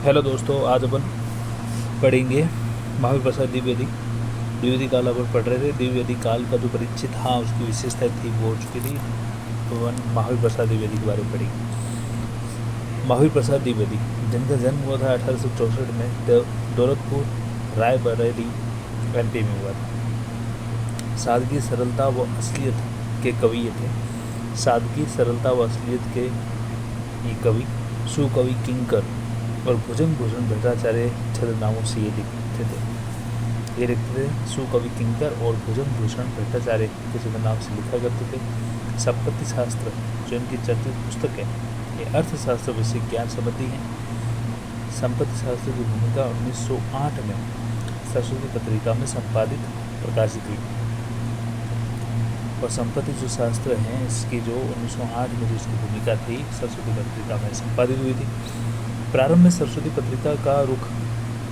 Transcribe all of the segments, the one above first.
Hello दोस्तों, आज अपन पढ़ेंगे महावीर प्रसाद द्विवेदी। द्विवेदी काल अपन पढ़ रहे थे। द्विवेदी काल का जो परिचित था उसकी विशेषता थी वो हो चुकी थी, तो अपन महावीर प्रसाद द्विवेदी के बारे में पढ़ेंगे। महावीर प्रसाद द्विवेदी जिनका जन्म हुआ था 1864 में दौलतपुर रायबरेली एमपी में हुआ था। सादगी सरलता व असलियत के कवि थे। सादगी सरलता व असलियत के ये कवि सुकवि किंकर और भुजंग भूषण भट्टाचार्य छद्म नामों से ये लिखते थे। ये लिखते थे सुकवि किंकर और भुजंग भूषण भट्टाचार्य के छद्म नाम से लिखा करते थे। संपत्ति शास्त्र जो इनकी चर्चित पुस्तक है, ये अर्थशास्त्र विषय ज्ञान संबंधी है। संपत्ति शास्त्र की भूमिका 1908 में सरस्वती पत्रिका में संपादित प्रकाशित हुई। और संपत्ति जो शास्त्र है इसकी जो 1908 में जो इसकी भूमिका थी सरस्वती पत्रिका में संपादित हुई थी। प्रारंभ में सरस्वती पत्रिका का रुख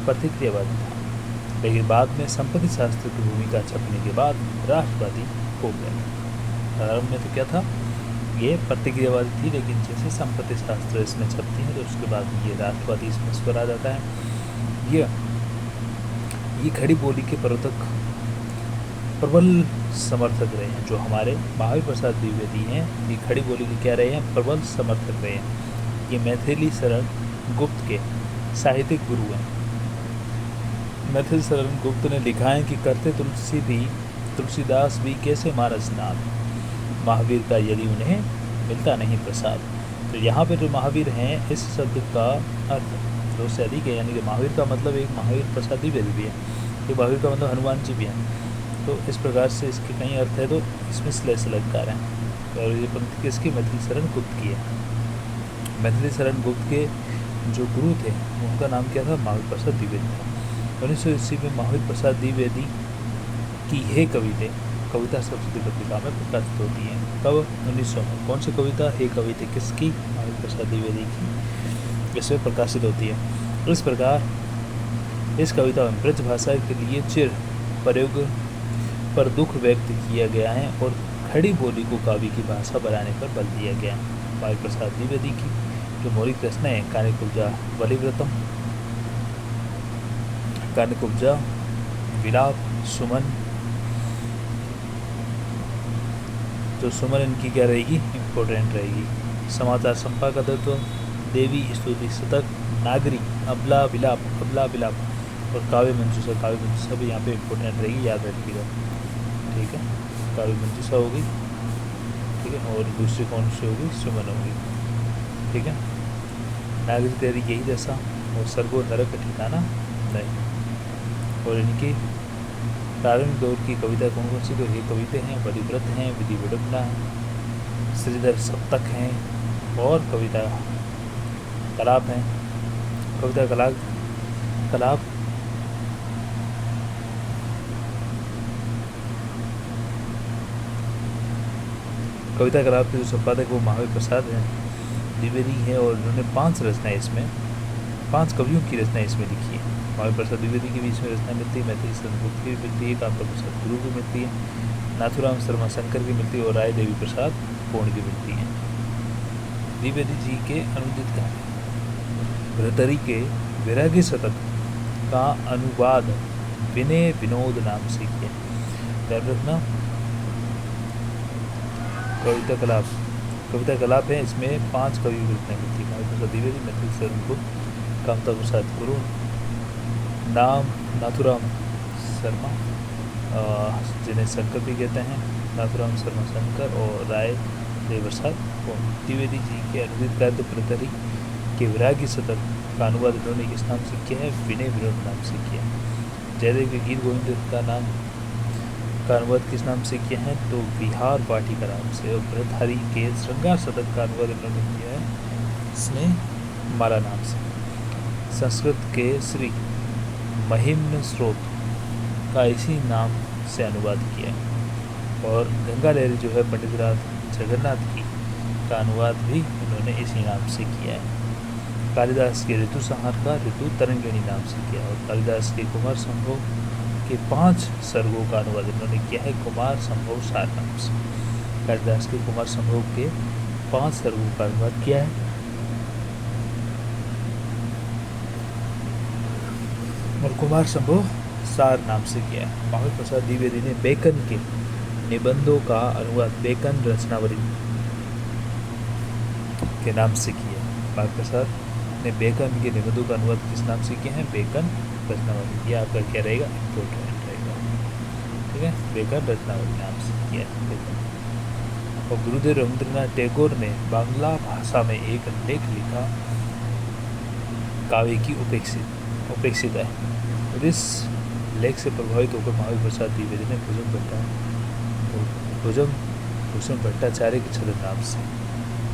प्रतिक्रियावादी था, लेकिन बाद में संपत्ति शास्त्र की भूमिका छपने के बाद राष्ट्रवादी हो गया। प्रारंभ में तो क्या था, ये प्रतिक्रियावादी थी, लेकिन जैसे संपत्ति शास्त्र इसमें छपती है तो उसके बाद ये राष्ट्रवादी इसमें स्वर आ जाता है। ये खड़ी बोली के प्रवर्तक प्रबल समर्थक रहे हैं। जो हमारे महावीर प्रसाद द्विवेदी हैं, ये खड़ी बोली के क्या रहे हैं, प्रबल समर्थक रहे हैं। ये मैथिली शरण गुप्त के साहित्यिक गुरु हैं। मैथिली शरण गुप्त ने लिखा है कि करते तुलसीदास भी कैसे मानस नाम, महावीर का यदि उन्हें मिलता नहीं प्रसाद। तो यहाँ पे जो महावीर हैं इस शब्द का अर्थ दो से अधिक है, यानी कि महावीर का मतलब एक महावीर प्रसाद द्विवेदी भी है, एक महावीर का मतलब हनुमान जी भी हैं। तो इस प्रकार से इसके कई अर्थ है, तो इसमें श्लेष अलंकार हैं। और ये पंक्ति किसकी, मैथिली शरण गुप्त की है। मैथिली शरण गुप्त के जो गुरु थे उनका नाम क्या था, महावीर प्रसाद द्विवेदी था। 1900 ईस्वी में महावीर प्रसाद द्विवेदी की हे कविते कविता सरस्वती पत्रिका में प्रकाशित होती है। कब, 1900 में। कौन सी कविता, हे कविते किसकी, महावीर प्रसाद द्विवेदी की, इसमें प्रकाशित होती है। इस प्रकार इस कविता में ब्रज भाषा के लिए चिर प्रयोग पर दुख व्यक्त किया गया है और खड़ी बोली को काव्य की भाषा बनाने पर बल दिया गया है। महावीर प्रसाद द्विवेदी की जो मौलिक रचना है, कानिकुब्जा बलिव्रतम, कानिकुब्जा, विलाप, सुमन। तो सुमन इनकी क्या रहेगी, इम्पोर्टेंट रहेगी। समाचार संपादकत्व, देवी स्तुति शतक, नागरी, अबला विलाप और काव्य मंजूषा भी यहाँ पे इम्पोर्टेंट रहेगी, याद रखिएगा। ठीक है, काव्य मंजूषा होगी, ठीक है, और दूसरी कौन सी होगी, सुमन होगी। ठीक है, नागरिक तेरी यही दशा और सर्गो नरक ठिकाना नहीं। और इनकी प्रारंभिक दौर की कविता कौन कौन सी, तो ये कविते हैं, बलिव्रत हैं, विधि विडम्बना है, श्रीधर सप्तक हैं और कविता कलाप हैं। कविता कलाप कविता कलाप के जो संपादक वो महावीर प्रसाद हैं द्विवेदी हैं, और उन्होंने 5 रचनाएं इसमें, 5 कवियों की रचनाएं इसमें लिखी है। महावीर प्रसाद द्विवेदी के बीच में रचना मिलती है, मैथिली शरण गुप्त की भी मिलती है, कांता प्रसाद गुरु की मिलती है, नाथुराम शर्मा शंकर की मिलती है और राय देवी प्रसाद पूर्ण की मिलती है। द्विवेदी जी के अनुदित कहानी भ्रतरी के वैराग्य शतक का अनुवाद विनय विनोद नाम से किया। ध्यान रखना, कविता कलाप है, इसमें 5 कवियों की रचना मिलती है। महावीर प्रसाद द्विवेदी, मैथिली शरण गुप्त, कांता प्रसाद गुरु, नाम नाथुराम शर्मा जिन्हें शंकर भी कहते हैं, नाथुराम शर्मा शंकर और राय देवी प्रसाद पूर्ण। द्विवेदी जी के अनुदित काव्य भ्रतरी के वैराग्य शतक का अनुवाद इन्होंने किस नाम से किया है, विनय विनोद नाम से किया है। जयदेव के गीत गोविंद का अनुवाद किस नाम से किया है, तो बिहार वाटिका नाम से। और भरतहरि के श्रृंगार शतक का अनुवाद इन्होंने किया है स्नेह माला नाम से। संस्कृत के श्री महिम्न स्रोत का इसी नाम से अनुवाद किया है। और गंगा लहरी जो है पंडित जगन्नाथ की का अनुवाद भी इन्होंने इसी नाम से किया है। कालिदास के ऋतु संहार का ऋतु तरंगिणी नाम से किया, और कालिदास के कुमार संभव के 5 सर्गों का अनुवाद इन्होंने किया है कुमार संभव सार नाम से। कालिदास के कुमार संभव के 5 सर्गों का अनुवाद किया है और कुमार संभव सार नाम से किया है। महावीर प्रसाद द्विवेदी ने बेकन के निबंधों का अनुवाद बेकन रचनावली के नाम से किया है। महावीर प्रसाद ने बेकन के निबंधों का अनुवाद किस नाम से किया है? बेकन रचनावली। ये आपका क्या रहेगा? इम्पोर्टेंट रहेगा, ठीक है। बेकन रचनावली नाम से किया है बेकन। और गुरुदेव रवींद्रनाथ टैगोर ने बांग्ला भाषा में एक लेख लिखा, काव्य की उपेक्षित है। और इस लेख से प्रभावित होकर महावीर प्रसाद द्विवेदी ने भुजंग भट्टाचार्य के छद्म नाम से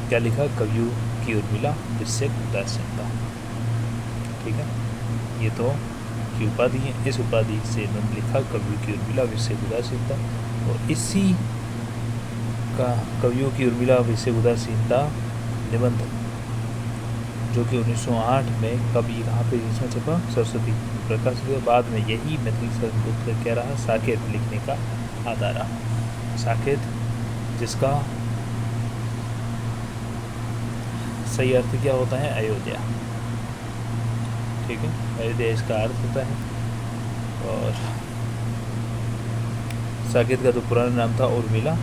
क्या लिखा? कवियों की उर्मिला विषय उदासीनता, ठीक है। ये तो की उपाधि है। इस उपाधि से इन्होंने लिखा कवियों की उर्मिला विषय उदासीनता। और इसी का कवियों की उर्मिला विषय उदासीनता निबंध जो कि 1908 में कभी कहाँ पे इसमें छपा? सरस्वती प्रकाश हुआ। बाद में यही मैथिली संस्कृत का क्या रहा? साकेत लिखने का आधार रहा। साकेत जिसका सही अर्थ क्या होता है? अयोध्या, ठीक है। अयोध्या इसका अर्थ होता है। और साकेत का तो पुराना नाम था उर्मिला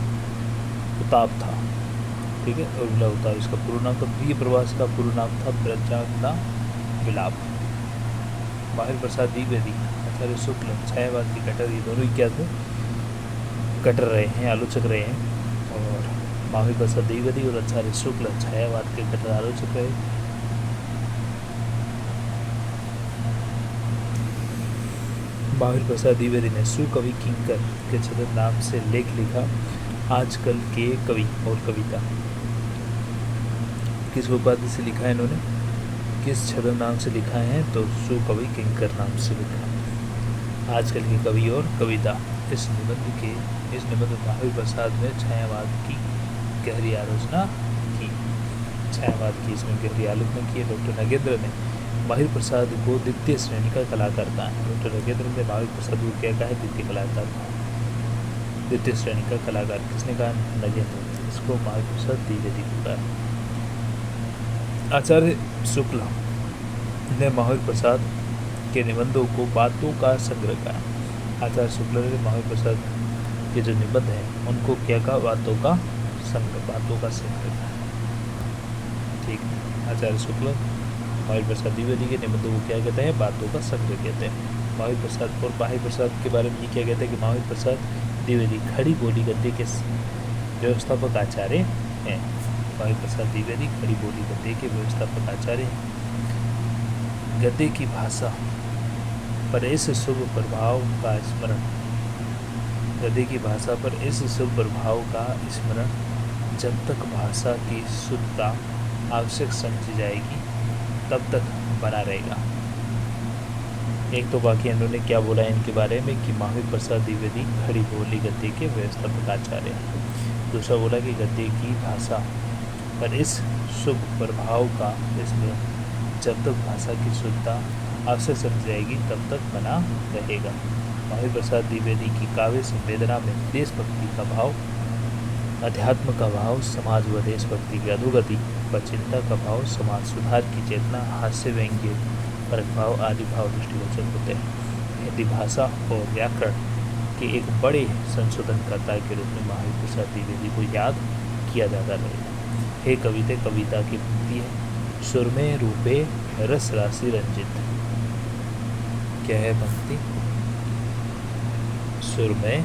उताप था, ठीक है। उर्मिला उताप इसका पूर्ण नाम था। प्रिय प्रवास का पूर्ण नाम था ब्रजांगना विलाप। महावीर प्रसाद द्विवेदी आचार्य शुक्ल छायावाद की कटर, ये दोनों ही क्या थे? कटर रहे हैं, आलोचक रहे हैं। और महावीर प्रसाद द्विवेदी और आचार्य शुक्ल छायावाद के कटर आलोचक रहे। महावीर प्रसाद द्विवेदी ने सुकवि किंकर के छद्म नाम से लेख लिखा, आजकल के कवि और कविता। किस उपाधि से लिखा है इन्होंने? किस छद्म नाम से लिखा है? तो सुकवि किंकर नाम से लिखा, आजकल के कवि और कविता। इस निबंध महावीर प्रसाद ने छायावाद की गहरी आलोचना की। छायावाद की इसमें गहरी आलोचना की है। डॉक्टर नगेंद्र ने महावीर प्रसाद को द्वितीय श्रेणी का कलाकार कहा है। डॉक्टर नगेंद्र ने महावीर प्रसाद को क्या कहा है? द्वितीय कलाकार, द्वितीय श्रेणी का कलाकार। किसने कहा? नगेंद्र। इसको महावीर प्रसाद द्विवेदी को कहा। आचार्य शुक्ला ने महावीर प्रसाद के निबंधों को बातों का संग्रह कहा। आचार्य शुक्ला ने महावीर प्रसाद के जो निबंध हैं उनको क्या कहा? बातों का संग्रह कहा, ठीक है। आचार्य शुक्ला महावीर प्रसाद द्विवेदी के निबंधों को क्या कहते हैं? बातों का संग्रह कहते हैं। महावीर प्रसाद और महावीर प्रसाद के बारे में ये क्या कहते हैं कि महावीर प्रसाद द्विवेदी खड़ी बोली गद्य के व्यवस्थापक आचार्य हैं। महावीर प्रसाद द्विवेदी खड़ी बोली गद्य के व्यवस्थापक आचार्य हैं। गद्य की भाषा पर इस शुभ प्रभाव का स्मरण, गद्य की भाषा पर इस शुभ प्रभाव का स्मरण जब तक भाषा की शुद्धता आवश्यक समझी जाएगी तब तक बना रहेगा। एक तो बाकी इन्होंने क्या बोला है इनके बारे में कि महावीर प्रसाद द्विवेदी खड़ी बोली गद्य के व्यवस्थापक आचार्य हैं। दूसरा बोला कि गद्य की भाषा पर इस शुभ प्रभाव का स्मरण जब तक भाषा की शुद्धता आवश्यक समझ जाएगी तब तक बना रहेगा। महावीर प्रसाद द्विवेदी की काव्य संवेदना में देशभक्ति का भाव, अध्यात्म का भाव, समाज व देशभक्ति की अधोगति व चिंता का भाव, समाज सुधार की चेतना, हास्य व्यंग्य परक भाव आदि भाव दृष्टिगोचर होते हैं। हिंदी भाषा और व्याकरण के एक बड़े संशोधनकर्ता के रूप में महावीर प्रसाद द्विवेदी को याद किया जाता रहेगा। हे कविते कविता की पंक्ति है, सुर में रूपे रस राशि रंजित। क्या है पंक्ति? सुर में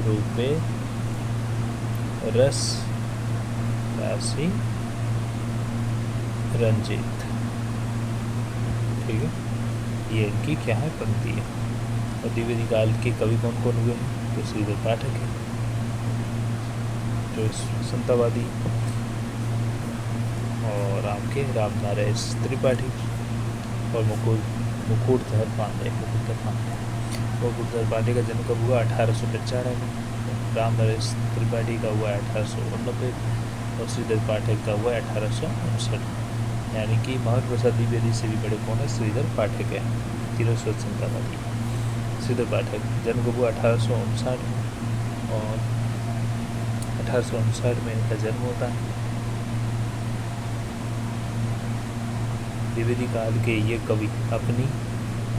रूपे रस राशि रंजित, ठीक है। ये इनकी क्या है? पंक्ति है। और द्विवेदी काल के कवि कौन कौन हुए हैं? तो श्रीधर पाठक है जो समतावादी, और आपके रामनारायण त्रिपाठी और मुकुटधर पांडे। मुकुटधर पांडे का जन्म कब हुआ? 1895 में। रामनारायण त्रिपाठी का हुआ 1889 और श्रीधर पाठक का हुआ 1859। यानी कि महावीर प्रसाद द्विवेदी से भी बड़े कौन है? श्रीधर पाठक है। तीनों स्वतंत्रतावादी। श्रीधर पाठक जन्म कब हुआ? 1859 में, और 1859 में इनका जन्म होता है। द्विवेदी काल के ये कवि अपनी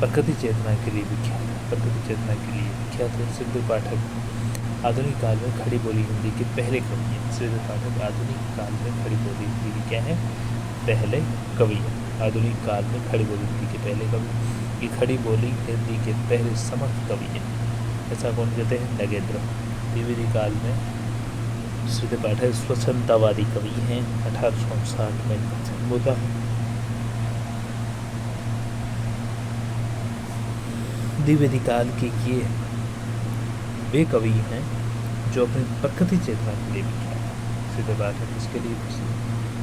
प्रकृति चेतना के लिए विख्यात है। प्रकृति चेतना के लिए विख्यात है। श्रीधर पाठक आधुनिक काल में खड़ी बोली हिंदी के पहले कवि हैं। श्रीधर पाठक आधुनिक काल में खड़ी बोली हिंदी के क्या है, पहले कवि है। आधुनिक काल में खड़ी बोली हिंदी के पहले कवि। ये खड़ी बोली हिंदी के पहले समर्थ कवि हैं। ऐसा कौन कहते हैं, नगेंद्र। द्विवेदी काल में श्रीधर पाठक स्वच्छंदतावादी कवि हैं। 1859 में इनका जन्म होता है। द्विवेदी काल के ये वे कवि हैं जो अपनी प्रकृति चेतना के लिए विख्यात है। श्रीधर पाठक इसके लिए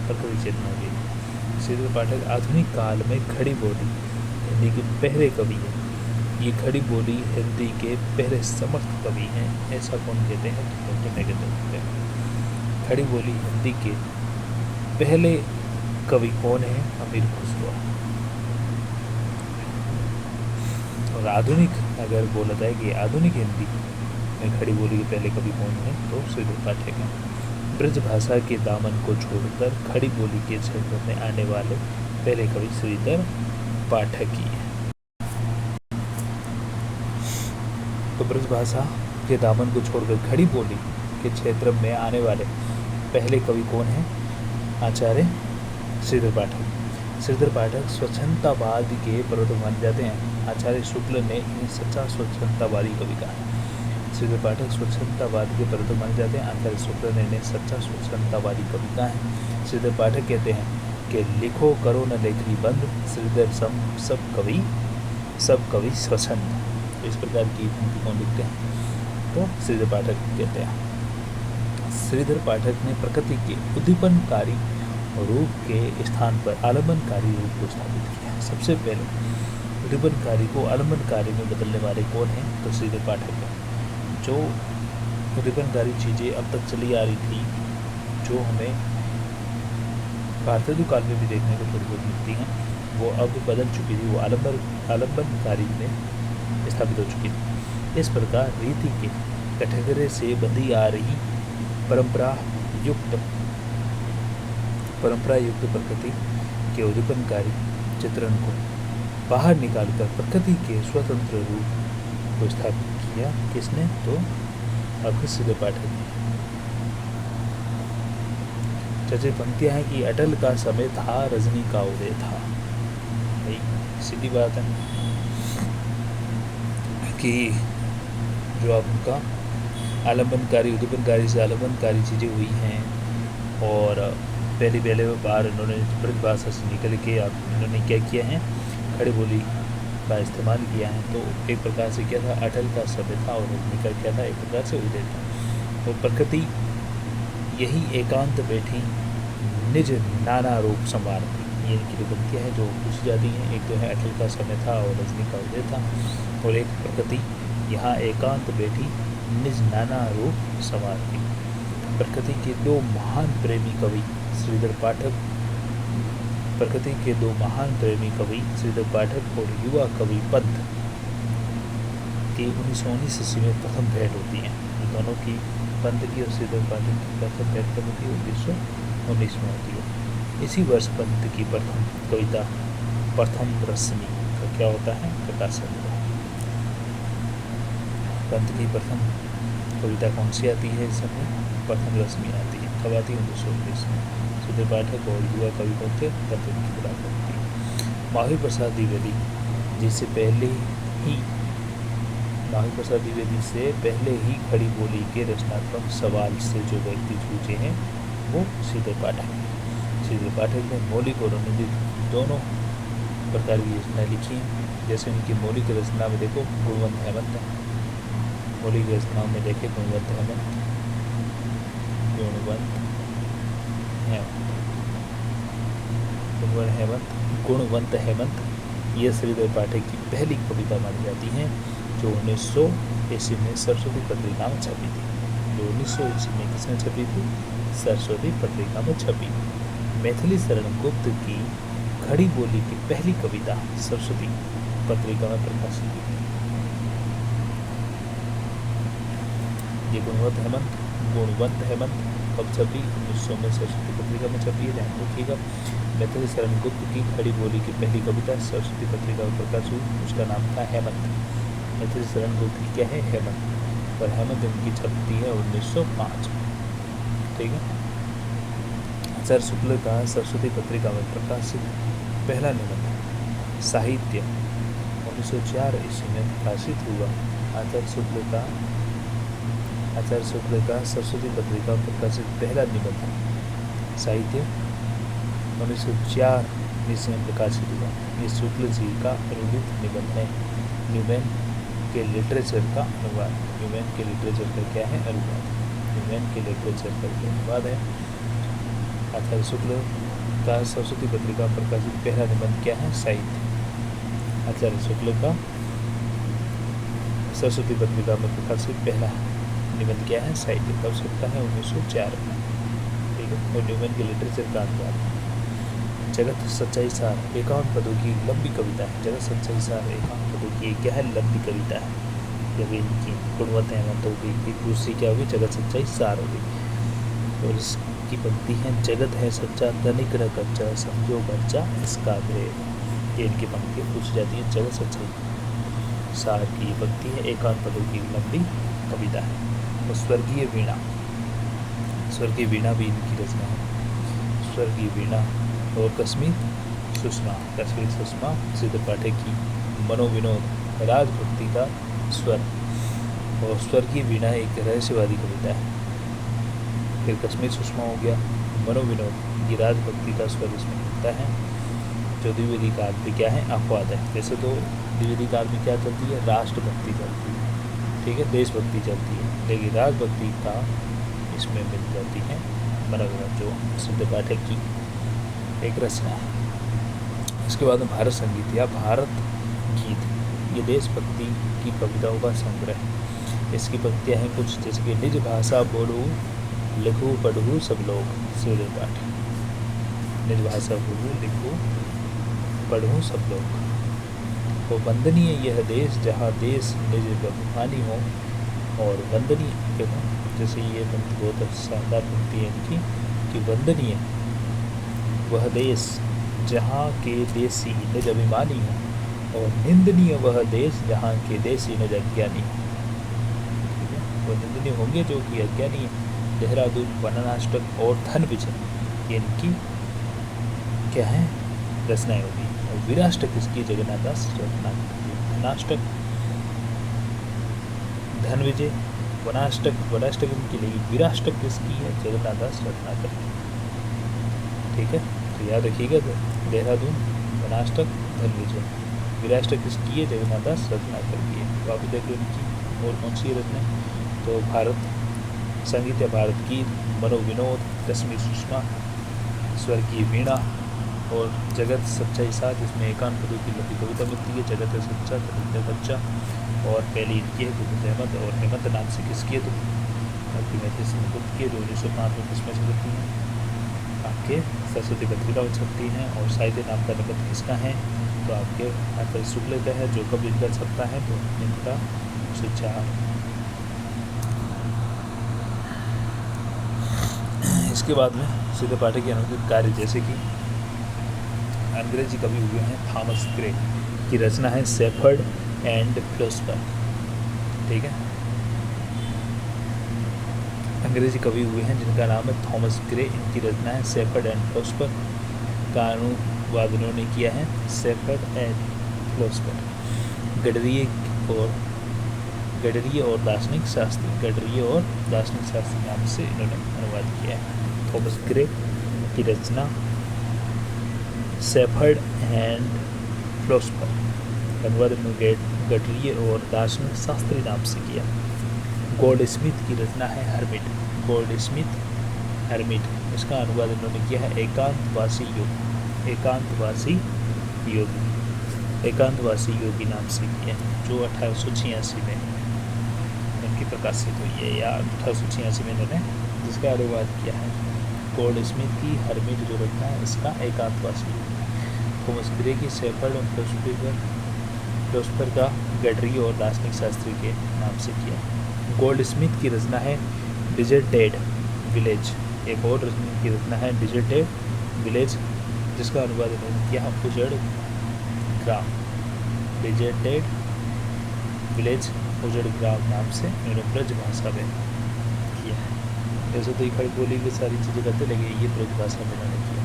प्रकृति चेतना के लिए। श्रीधर पाठक आधुनिक काल में खड़ी बोली हिंदी के पहले कवि हैं। ये खड़ी बोली हिंदी के पहले समर्थ कवि हैं। ऐसा कौन कहते हैं, डॉक्टर नगेंद्र कहते हैं। खड़ी बोली हिंदी के पहले कवि कौन है, अमीर खुसरो। और आधुनिक अगर बोला जाए कि आधुनिक हिंदी में खड़ी बोली के पहले कवि कौन है, तो श्रीधर पाठक हैं। ब्रज भाषा के दामन को छोड़कर खड़ी बोली के क्षेत्र में आने वाले पहले कवि श्रीधर पाठक ही है। तो ब्रज भाषा के दामन को छोड़कर खड़ी बोली के क्षेत्र में आने वाले पहले कवि कौन है, आचार्य श्रीधर पाठक। श्रीधर पाठक स्वच्छंदतावाद के प्रवर्तक माने जाते हैं। आचार्य शुक्ल ने इन्हें सच्चा स्वच्छंदतावादी कवि कहा। श्रीधर पाठक स्वच्छंदतावाद के प्रवर्तक माने जाते हैं। आचार्य शुक्ल ने इन्हें सच्चा स्वच्छंदतावादी कवि कहा है। श्रीधर पाठक कहते हैं कि लिखो करो न लेखनी बंद, श्रीधर सब कवि स्वच्छंद। इस प्रकार की पंक्ति कौन लिखते हैं, तो श्रीधर पाठक कहते हैं। श्रीधर पाठक ने प्रकृति के उद्दीपनकारी रूप के स्थान पर आलम्बनकारी रूप को स्थापित किया। सबसे पहले उद्दीपनकारी को आलम्बनकारी में बदलने वाले कौन हैं, तो श्रीधर पाठक है। जो उद्दीपनकारी चीज़ें अब तक चली आ रही थी, जो हमें भारतीय काल में भी देखने को थोड़ी बहुत मिलती हैं, वो अब बदल चुकी थी। वो आलम्बनकारी में स्थापित हो चुकी थी। इस प्रकार रीति के कटघरे से बंधी आ रही परंपरा युक्त प्रकृति के उद्दीपनकारी चित्रण को बाहर निकालकर प्रकृति के स्वतंत्र रूप को स्थापित किया। किसने, तो अब श्रीधर पाठक ने। चर्चित पंक्तियां हैं कि अटल का समय था, रजनी का उदय था। भाई सीधी बात है कि जो आपका आलम्बनकारी उद्दीपनकारी से आलम्बनकारी चीज़ें हुई हैं, और पहले बार इन्होंने ब्रज भाषा से निकल के इन्होंने क्या किया है, खड़ी बोली का इस्तेमाल किया है। तो एक प्रकार से क्या था, अटल का समय था, और निकल क्या था, एक प्रकार से उदय था। तो प्रकृति यही एकांत बैठी निज नाना रूप संवारती। ये इनकी दो पंक्तियाँ हैं जो पूछी जाती हैं। एक तो है अटल का समय था और रजनी का उदय था, और एक प्रकृति यहाँ एकांत बैठी निज नाना रूप संवारती। प्रकृति के दो महान प्रेमी कवि श्रीधर पाठक, प्रकृति के दो महान प्रेमी कवि श्रीधर पाठक और युवा कवि पंत की 1919 ईस्वी में प्रथम भेंट होती है। दोनों की, पंत की और श्रीधर पाठक की प्रथम भेंट कब होती है, 1919 में होती है। इसी वर्ष पंत की प्रथम कविता प्रथम रश्मि का क्या होता है, प्रकाशन होता है। पंत की प्रथम कविता कौन सी आती है इस समय, प्रथम रश्मि आती है। कब आती है, 1919 में। श्रीधर पाठक और युवा कवि कौन थे, पंत की किताब होती है। महावीर प्रसाद द्विवेदी जिससे पहले ही खड़ी बोली के रचनात्मक सवाल से जो व्यक्ति जूझे हैं, वो श्रीधर पाठक है। श्रीधर पाठक ने मौलिक और अनुदित दोनों प्रकार की रचनाएं लिखी हैं। जैसे उनकी मौलिक रचना में देखो गुणवंत हेमंत, मौलिक रचनाओं में देखे गुणवंत हेमंत ये श्रीधर पाठक की पहली कविता मानी जाती है, जो 1900 ईस्वी में सरस्वती पत्रिका में छपी थी। जो 1900 ईस्वी में किसमें छपी थी, सरस्वती पत्रिका में छपी। मैथिली शरण गुप्त की खड़ी बोली की पहली कविता सरस्वती पत्रिका में प्रकाशित हुई थी। ये गुणवंत हेमंत कब छपी, 1900 में सरस्वती पत्रिका में छपी है, ध्यान रखिएगा। मैथिली शरण गुप्त की खड़ी बोली की पहली कविता सरस्वती पत्रिका में प्रकाश हुई, उसका नाम था हेमंत। मैथिली शरण गुप्त की क्या है? हेमंत। और हेमंत इनकी छपती है 1905। ठीक है। आचार्य शुक्ल का सरस्वती पत्रिका में प्रकाशित पहला निबंध साहित्य 1904 ईस्वी में प्रकाशित हुआ। आचार्य शुक्ल का सरस्वती पत्रिका में प्रकाशित पहला निबंध साहित्य 1904 ईस्वी में प्रकाशित हुआ। ये शुक्ल जी का अनुदित निबंध है। न्यूमैन के लिटरेचर का अनुवाद। न्यूमैन के लिटरेचर का क्या है? अनुवाद। न्यूमैन के लिटरेचर का अनुवाद है। आचार्य शुक्ल का सरस्वती पत्रिका में प्रकाशित पहला निबंध क्या है? साहित्य। आचार्य शुक्ल का सरस्वती पत्रिका में प्रकाशित पहला निबंध क्या है? साहित्य। कब छपता है? 1904 में। ठीक है। और न्यूमैन के लिटरेचर का अनुवाद। जगत सच्चाई सार 51 पदों की लंबी कविता है। जगत सच्चाई सार 51 पदों की क्या है? लंबी कविता है। जब इनकी गुणवत्ता हेमंत हो गई, दूसरी क्या होगी? जगत सच्चाई सार हो गई। और इसकी पंक्ति है जगत है सच्चा धनिक न कच्चा समझो बच्चा इसका ग्रेड। ये इनकी पंक्ति पूछी जाती है। जगत सच्चाई सार की पंक्ति है, 51 पदों की लंबी कविता है। और स्वर्गीय वीणा, स्वर्गीय वीणा भी इनकी रचना है। स्वर्गीय वीणा और कश्मीर सुषमा सिद्ध पाठक की मनोविनोद राजभक्ति का स्वर। और स्वर्गीय वीणा एक रहस्यवादी कविता है। फिर कश्मीर सुषमा हो गया, मनोविनोद ये राजभक्ति का स्वर इसमें होता है। जो द्विवेदी काल में क्या है? अपवाद है। वैसे तो द्विवेदी काल में क्या चलती है? राष्ट्रभक्ति चलती है। ठीक है, देशभक्ति चलती है, लेकिन राजभक्ति का इसमें मिल जाती है मनोविनोद, जो सिद्ध पाठक की एक रचना है। इसके बाद में भारत संगीत या भारत गीत, ये देशभक्ति की कविताओं का संग्रह है। इसकी पंक्तियाँ हैं कुछ जैसे कि निज भाषा बोलो लिखो पढ़ो सब लोग सिद्ध पाठक। निज भाषा बोलो लिखो पढ़ो सब लोग। और वंदनीय यह देश जहाँ देश निज अभिमानी हो। और वंदनीय देखो, जैसे ये पंक्ति बहुत शानदार पंक्ति है इनकी कि वंदनीय वह देश जहाँ के देशी निज अभिमानी हो, और निंदनीय वह देश जहाँ के देशी निज अज्ञानी हो। वो निंदनीय होंगे जो कि अज्ञानी है। देहरादून वनाष्टक और धन विजय ये इनकी क्या है? रचनाएं होगी। और विराष्टक इसकी जगन्नाथ दास रचना। धनाष्टक धन विजय वनाष्टक इनकी लेगी। विराष्टक किसकी है? जगन्नाथ दास रत्नाकर की। ठीक है, तो याद रखिएगा। देहरादून वनाष्टक धन विजय। विराष्टक किसकी है? जगन्नाथ दास रत्नाकर की है। तो आप देख लो इनकी और कौन सी रचना। तो भारत संगीत या भारत गीत, मनोविनोद, कश्मीर सुषमा, स्वर्गीय वीणा और जगत सच्चाई सार, जिसमें 51 पदों की लंबी कविता मिलती है। जगत है सच्चा धनिक बच्चा। और पहली इनकी है जो हेमंत। और हेमंत नाम से किसकी है? तो आपकी मैथिली शरण गुप्त की, जो 1905 में किसमें छपती हैं? आपके सरस्वती पत्रिका में छपती हैं। और साहित्य नाम का निबंध किसका है? तो आपके आचार्य शुक्ल का है। जो कब इनका छपता है? तो इनका 1904। इसके बाद में सिद्ध पाठक के अनुदित कार्य जैसे कि अंग्रेजी कवि हुए हैं थॉमस ग्रे की रचना है शेफर्ड एंड फिलोसफर। ठीक है, अंग्रेजी कवि हुए हैं जिनका नाम है थॉमस ग्रे। इनकी रचना है शेफर्ड एंड फिलोसफर का अनुवाद इन्होंने किया है शेफर्ड एंड फिलोसफर। गडरीय और दार्शनिक शास्त्री नाम से इन्होंने अनुवाद किया है। थॉमस ग्रे की रचना शेफर्ड एंड फिलोसफर अनुवाद इन्होंने गडरीय और दार्शनिक शास्त्री नाम से किया। गोल्डस्मिथ की रचना है हर्मिट। इसका अनुवाद इन्होंने किया है एकांतवासी योगी नाम से किया है, जो 1886 में इनकी प्रकाशित हुई है, या 1886 में इन्होंने जिसका अनुवाद किया है। गोल्डस्मिथ की हर्मिट जो रचना है इसका एकांतवासी योगी। थॉमस ग्रे की शेफर्ड और फिलोसफर का गडरी और दार्शनिक शास्त्री के नाम से किया। गोल्डस्मिथ की रचना है डिजर्टेड विलेज। एक और की रचना है डिजर्टेड विलेज जिसका अनुवाद इन्होंने किया उजड़ ग्राम, डिजेटेड विलेज उजड़ ग्राम नाम से इन्होंने ब्रज भाषा में किया है। जैसे तो ये खड़ी बोली की सारी चीज़ें करते लगे, ये ब्रज भाषा में इन्होंने किया।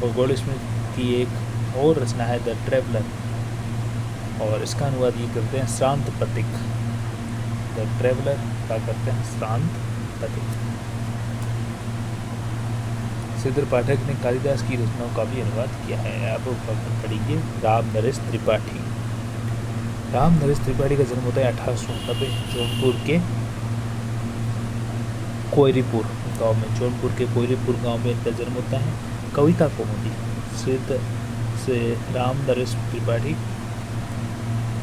और गोल्ड स्मिथ की एक और रचना है द ट्रेवलर, और इसका अनुवाद ये करते हैं श्रांत पथिक। द ट्रेवलर क्या करते हैं, श्रांत पथिक। श्रीधर पाठक ने कालिदास की रचनाओं का भी अनुवाद किया है। आप पढ़ेंगे राम नरेश त्रिपाठी। राम नरेश त्रिपाठी का जन्म होता है 1890 जौनपुर के कोयरीपुर गांव में। जौनपुर के कोयरीपुर गांव में इनका जन्म होता है। कविता कौमुदी से राम नरेश त्रिपाठी,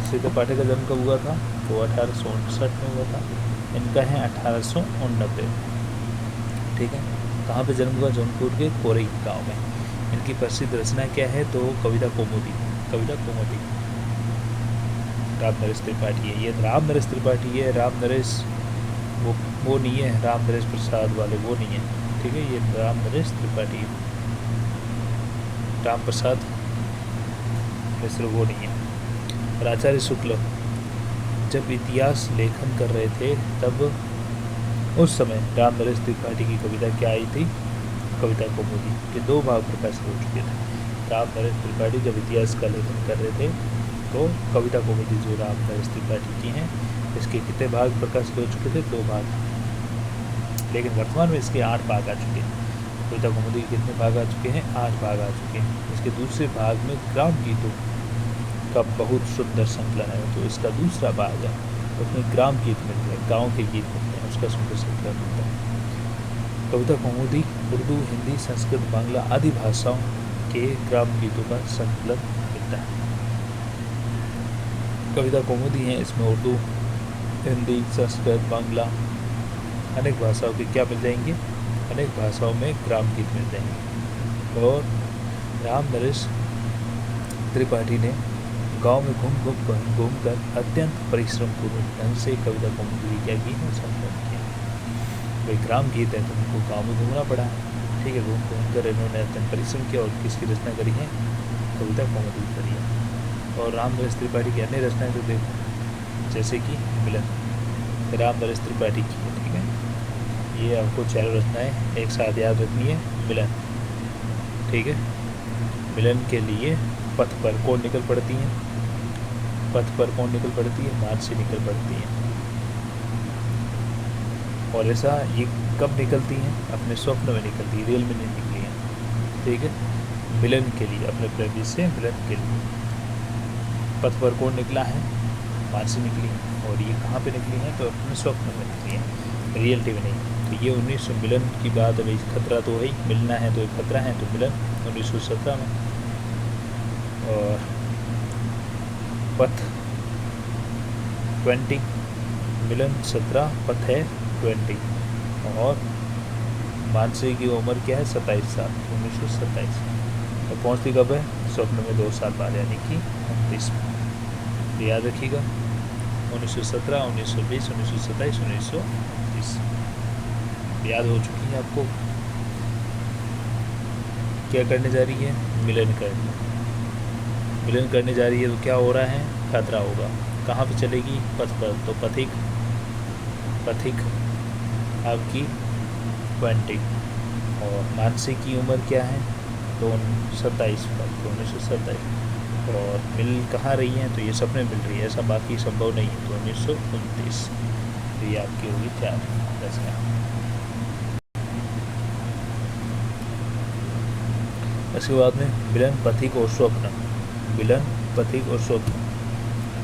श्रीधर पाठक का जन्म कब हुआ था, तो 1859 में हुआ था। इनका है 1889, ठीक है। कहाँ पे जन्म हुआ, जौनपुर के कोरई गांव में। इनकी प्रसिद्ध रचना क्या है, तो कविता कौमुदी। कविता कौमुदी राम नरेश त्रिपाठी है। ये राम नरेश त्रिपाठी है। राम नरेश वो नहीं है, राम नरेश प्रसाद वाले वो नहीं है, ठीक है। ये राम नरेश त्रिपाठी, राम प्रसाद मिश्र वो नहीं है। और आचार्य शुक्ल जब इतिहास लेखन कर रहे थे तब उस समय राम नरेश त्रिपाठी की कविता क्या आई थी, कविता कौमुदी के 2 भाग प्रकाशित हो चुके थे। राम नरेश त्रिपाठी जब इतिहास का लेखन कर रहे थे तो कविता कौमुदी जो राम नरेश त्रिपाठी की हैं, इसके कितने भाग प्रकाशित हो चुके थे, 2 भाग। लेकिन वर्तमान में इसके 8 भाग आ चुके हैं। कविता कौमुदी के कितने भाग आ चुके हैं, 8 भाग आ चुके हैं। इसके दूसरे भाग में ग्राम गीतों का बहुत सुंदर संकलन है, तो इसका दूसरा भाग है, उसमें ग्राम गीत मिलते हैं, गाँव के गीत मिलते हैं, उसका सुंदर संकलन मिलता है। कविता कौमुदी उर्दू, हिंदी, संस्कृत, बांग्ला आदि भाषाओं के ग्राम गीतों का संकलन मिलता है। कविता कौमुदी है, इसमें उर्दू, हिंदी, संस्कृत, बांग्ला अनेक भाषाओं के क्या मिल जाएंगे, अनेक भाषाओं में ग्राम गीत मिल जाएंगे। और राम नरेश त्रिपाठी ने गांव में घूम कर अत्यंत परिश्रम पूर्वक ढंग से कविता कौमुदी क्या की है, संकलन किया। भाई ग्राम गीत है तो उनको गाँव में घूमना पड़ा, ठीक है। घूम कर इन्होंने अत्यंत परिश्रम किया और किसकी रचना करी है, कविता कौमुदी करी है। और राम नरेश त्रिपाठी की अन्य रचनाएं तो देखो, जैसे कि मिलन, राम नरेश त्रिपाठी की है, ठीक है। ये आपको 4 रचनाएं एक साथ याद रखनी है। मिलन, ठीक है। मिलन के लिए पथ पर कौन निकल पड़ती हैं, पथ पर कौन निकल पड़ती है, मानसी निकल पड़ती है। और ऐसा ये कब निकलती हैं, अपने स्वप्न में निकलती है, रियल में नहीं निकली हैं, ठीक है। मिलन के लिए, अपने प्रेमी से मिलन के लिए पथ पर कौन निकला है, मानसी निकली है। और ये कहाँ पे निकली हैं, तो अपने स्वप्न में निकली हैं, रियलिटी में नहीं। तो ये 1900 मिलन की बात है। भाई खतरा तो है ही, मिलना है तो एक खतरा है, तो मिलन 1917 में। और पथ 20, मिलन 17, पथ है 20। और मानसी की उम्र क्या है, 27 साल, 1927। और पहुँचती कब है, स्वप्न में 2 साल बाद, यानी कि 29 में। तो याद रखिएगा 1917, 1920, 1927, 1929 याद हो चुकी है आपको। क्या करने जा रही है, मिलन करने, मिलन करने जा रही है। तो क्या हो रहा है, खतरा होगा। कहाँ पे चलेगी, पथ पर, तो पथिक, पथिक आपकी 20। और मानसी की उम्र क्या है, तो 27 पर, तो 1927। और मिल कहाँ रही हैं, तो ये सपने मिल रही है, ऐसा बाकी संभव नहीं है, तो 1929। तो ये आपकी होगी 4 रचना। इसके बाद में मिलन, पथिक और स्वप्न, मिलन, पथिक और स्वप्न,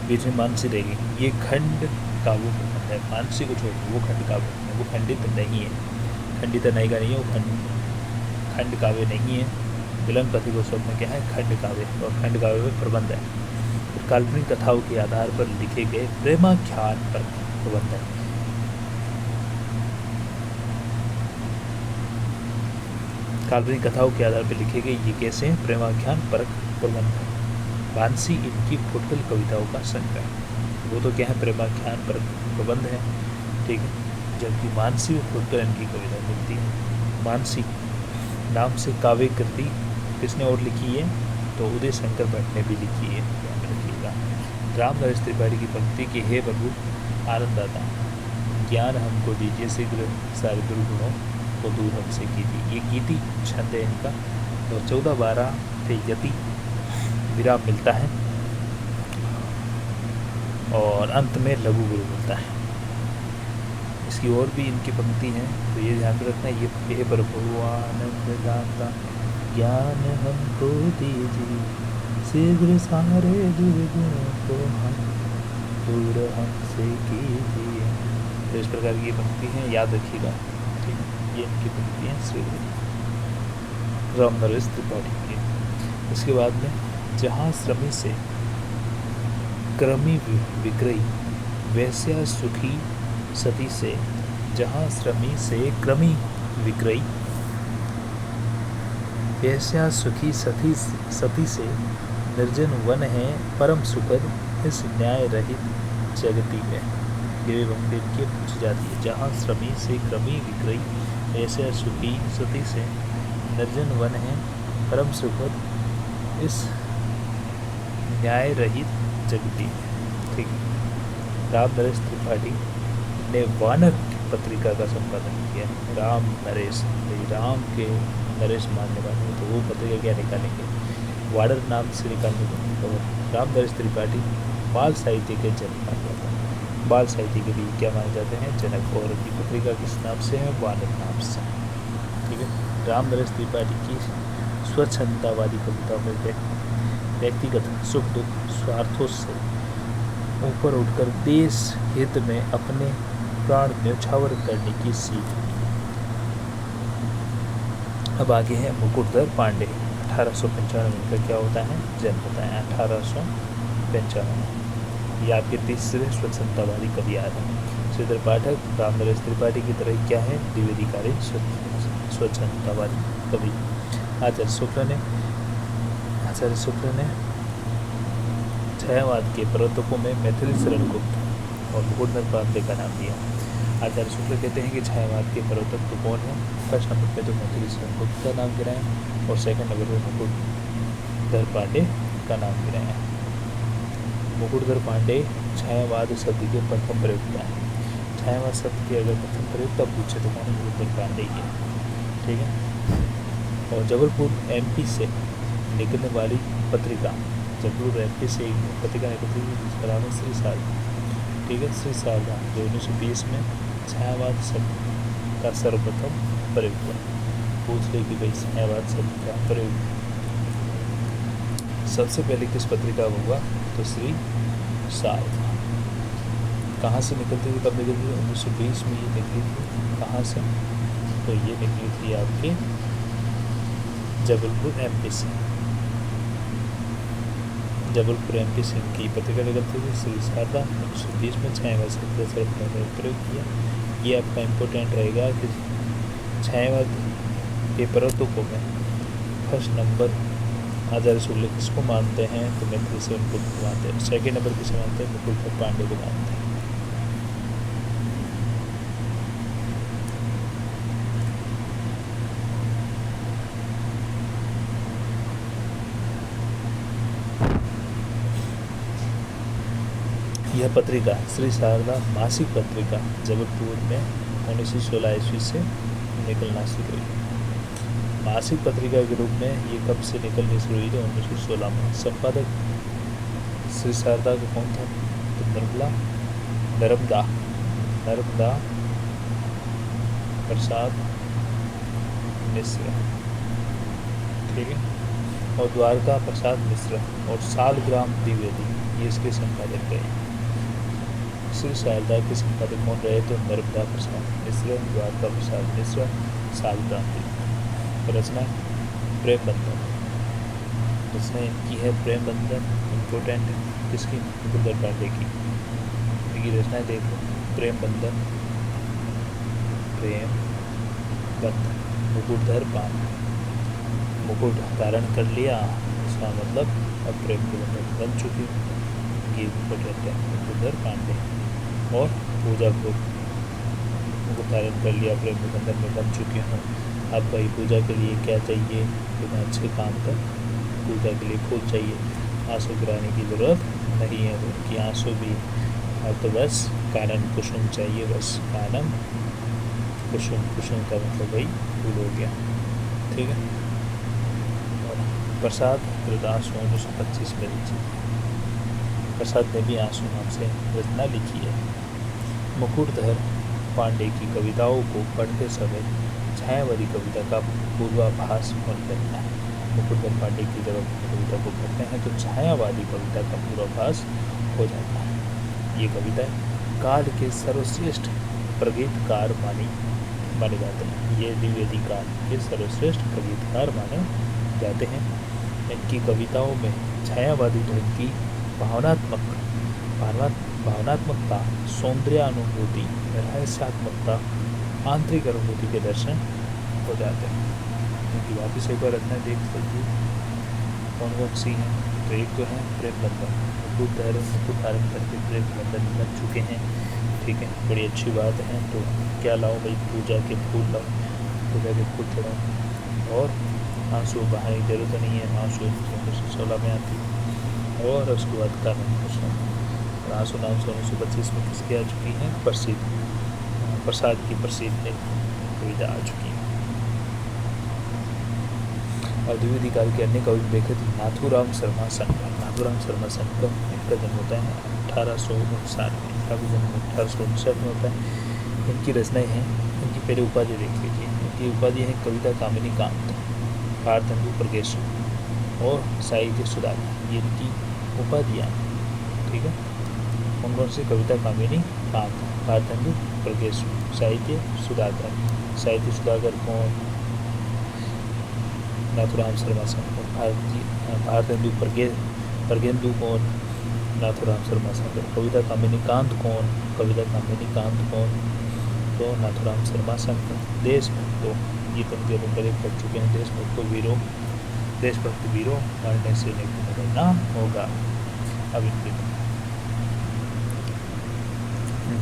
बीच में मानसी रहेगी। ये खंड काव्य है, मानसी को छोड़ वो खंड काव्य है, वो खंडित नहीं है, खंडित नहीं का नहीं है, वो खंड काव्य नहीं है। मिलन, पथिक और स्वप्न क्या है, खंड काव्य, और खंड काव्य में प्रबंध है, काल्पनिक कथाओं के आधार पर लिखे गए प्रेमाख्यान पर प्रबंध है। काल्पनिक कथाओं के आधार पर लिखे गए ये कैसे हैं, प्रेमाख्यान परक प्रबंध है। मानसी इनकी फुटकल कविताओं का संग्रह, वो तो क्या है, प्रेमाख्यान परक प्रबंध है, ठीक है। जबकि मानसी और फुटकल इनकी कविता मिलती है। मानसी नाम से काव्य कृति किसने और लिखी है? तो उदय शंकर भट्ट ने भी लिखी है, ध्यान रखिएगा। राम नरेश त्रिपाठी की पंक्ति की हे प्रभु आनंददाता, ज्ञान हमको दीजिए, शीघ्र सारे दुर्गुणों को दूर हमसे कीजिए। ये गीति छंद है इनका। तो 14-12 से यति विराम मिलता है और अंत में लघु गुरु मिलता है। इसकी और भी इनकी पंक्ति हैं, तो ये ध्यान में रखना। ये प्रभु आनंददाता, ज्ञान हमको दीजिए, शीघ्र सारे दुर्गुणों को हम दूर हमसे कीजिए। तो इस प्रकार की पंक्ति है, याद रखिएगा। ठीक, ये इनकी पंक्ति है श्री राम नरेश त्रिपाठी की। इसके बाद में जहाँ श्रमी से क्रमी विक्रयी, वैश्या सुखी सती से, जहाँ श्रमी से क्रमी विक्रयी, वैश्या सुखी सती से, निर्जन वन है परम सुखद, इस न्याय रहित जगती में। ये पंक्ति की पूछी जाती है। जहाँ श्रमी से क्रमी विक्रयी, वैश्या सुखी सती से, निर्जन वन है परम सुखद, इस न्याय रहित जगती में। ठीक, राम नरेश त्रिपाठी ने वानर पत्रिका का संपादन किया। राम नरेश, राम के नरेश मानने वाले, तो वो पत्रिका क्या निकालेंगे? वानर नाम से निकालने को। तो राम नरेश त्रिपाठी बाल साहित्य के जनक माने जाते हैं। बाल साहित्य के लिए क्या माने जाते हैं? जनक। और की पत्रिका किस नाम से है? वानर नाम से। ठीक है। राम नरेश त्रिपाठी की स्वच्छंदतावादी कविता में व्यक्तिगत सुख दुख स्वार्थों से ऊपर उठकर देश हित में अपने प्राण न्यौछावर करने की सीख। अब आगे है मुकुटधर पांडे। 1895 का क्या होता है? जन्म होता है 1895। ये आपके तीसरे स्वच्छंदतावादी कवि आ रहे हैं। श्रीधर पाठक राम नरेश त्रिपाठी की तरह क्या है? द्विवेदीकारी स्वच्छंदतावादी कवि। आचार्य शुक्ल ने छायावाद के प्रवर्तकों में मैथिली शरण गुप्त और मुकुटधर पांडे का नाम दिया। आचार्य शुक्ल कहते हैं कि छायावाद के प्रवर्तक तो कौन है? फर्स्ट नंबर पे तो मैथिली शरण गुप्त का नाम गिराएं और सेकंड नंबर पे मुकुटधर पांडे का नाम गिराएं। मुकुटधर पांडे छायावाद शब्द के प्रथम प्रयोक्ता है। छायावाद शब्द के अगर प्रथम प्रयोक्ता पूछे तो कौन? मुकुटधर पांडे ही है। ठीक है। और जबलपुर MP से निकलने वाली पत्रिका, जबलपुर MP से एक पत्रिका निकलती है जिसका नाम है श्री शारदा। ठीक है, श्री शारदा जो 1920 में छायावाद शब्द का सर्वप्रथम प्रयोग हुआ। पूछ ले कि भाई छायावाद शब्द का प्रयोग सबसे पहले किस पत्रिका में हुआ? तो श्री शारदा। कहाँ से निकलती थी? कब निकलती थी? 1920 में ये निकली थी। कहाँ से? तो ये निकली थी आपके जबलपुर MP से। जबलपुर MP से की पत्रिका निकलती थी श्री शारदा। 1920 में छायावाद शब्द का सर्वप्रथम प्रयोग किया। ये आपका इम्पोर्टेंट रहेगा कि छायावाद के प्रवर्तकों में फर्स्ट नंबर आचार्य शुक्ल किसको मानते हैं? तो मैथिली शरण गुप्त को मानते हैं। सेकेंड नंबर किसे मानते हैं? मुकुटधर पांडे को मानते हैं। यह पत्रिका श्री शारदा मासिक पत्रिका जबलपुर में 1916 ईस्वी से निकलना शुरू हुई। मासिक पत्रिका के रूप में ये कब से निकलनी शुरू हुई? 1916 में। संपादक श्री शारदा का कौन था? तो नर्मदा प्रसाद मिश्र। ठीक है। और द्वारका प्रसाद मिश्र और सालग्राम द्विवेदी ये इसके संपादक रहे। श्री शारदा के संपादक कौन रहे? तो नर्मदा प्रसाद मिश्र, द्वारका प्रसाद मिश्र, सालग्राम द्विवेदी। रचना प्रेम बंधन। रचना इनकी है प्रेम बंधन। इम्पोर्टेंट है किसकी? मुकुटधर पांडे की। इनकी रचनाएं देखो। प्रेम बंधन, मुकुटधर पांडे। मुकुट धारण कर लिया, इसका मतलब अब प्रेम के बंधन बन चुकी। ये इम्पोर्टेंट है मुकुटधर पांडे। और पूजा को मुकुट धारण कर लिया, प्रेम के बंधन में बन चुके हैं। अब भाई पूजा के लिए क्या चाहिए, बिना अच्छे काम का पूजा के लिए फूल चाहिए, आंसू गिराने की ज़रूरत नहीं है उनकी आंसू भी। अब तो बस कानन कुसुम चाहिए, बस कानन कुसुम, कुसुम का मतलब भाई फूल हो गया, ठीक है। और प्रसाद रुद्रांशु 1925 में रची, प्रसाद ने भी आंसू नाम से रचना लिखी है। मुकुटधर पांडे की कविताओं को पढ़ते समय छायावादी कविता का पूर्वाभास होने लगता है। मुकुटधर पांडे की जब कविता को पढ़ते हैं तो छायावादी कविता का पूर्वाभास हो जाता है। ये कविता काल के सर्वश्रेष्ठ प्रगीतकार माने जाते हैं। ये द्विवेदी काल के सर्वश्रेष्ठ प्रगीतकार माने जाते हैं। इनकी कविताओं में छायावादी ढंग की भावनात्मकता, सौंदर्यानुभूति, रहस्यात्मकता, आंतरिक अनुभूति के दर्शन हो जाते हैं। क्योंकि वापिस एक बार रचना देख सकते कौन कौन सी हैं। तो एक तो है प्रेम बंधन, मुकुट धारण करके प्रेम बंधन बन चुके हैं, ठीक है, बड़ी अच्छी बात है। तो क्या लाओ भाई, पूजा के फूल लाओ, पूजा के फूल चढ़ाओ, और आंसू बहाने की जरूरत नहीं है, आंसू 1916 में आती है। और उसके बाद कानन कुसुम, आंसू नाम से 1925 में किसकी आ चुकी हैं, प्रसिद्ध प्रसाद की प्रसिद्ध कविता आ चुकी है। और द्विवेदी काल के अन्य कवि देखे तो नाथूराम शर्मा शंकर, नाथूराम शर्मा शंकर, इनका जन्म होता है 1859 में, इनका भी जन्म 1859 में होता है। इनकी रचनाएं हैं, इनकी पहले उपाधि देख लीजिए। इनकी उपाधि है कविता कामिनी कांत, भारतेंदु प्रकाश और साहित्य सुधाकर, ये इनकी उपाधियाँ, ठीक है। कौन कौन सी, कविता कामिनी कांत, भारतेंदु प्रकाश, साहित्य सुधाकर। साहित्य सुधाकर कौन, नाथूराम शर्मा शंकर। भारतेंदु प्रगेंदु कौन, नाथूराम शर्मा शंकर। कविता कामिनी कांत कौन, कविता कामिनी कांत कौन, तो नाथूराम शर्मा शंकर। देशभक्तों, ये तो उनके पहले पढ़ चुके हैं। देशभक्त वीरों मरने से निकलना होगा। अब इनकी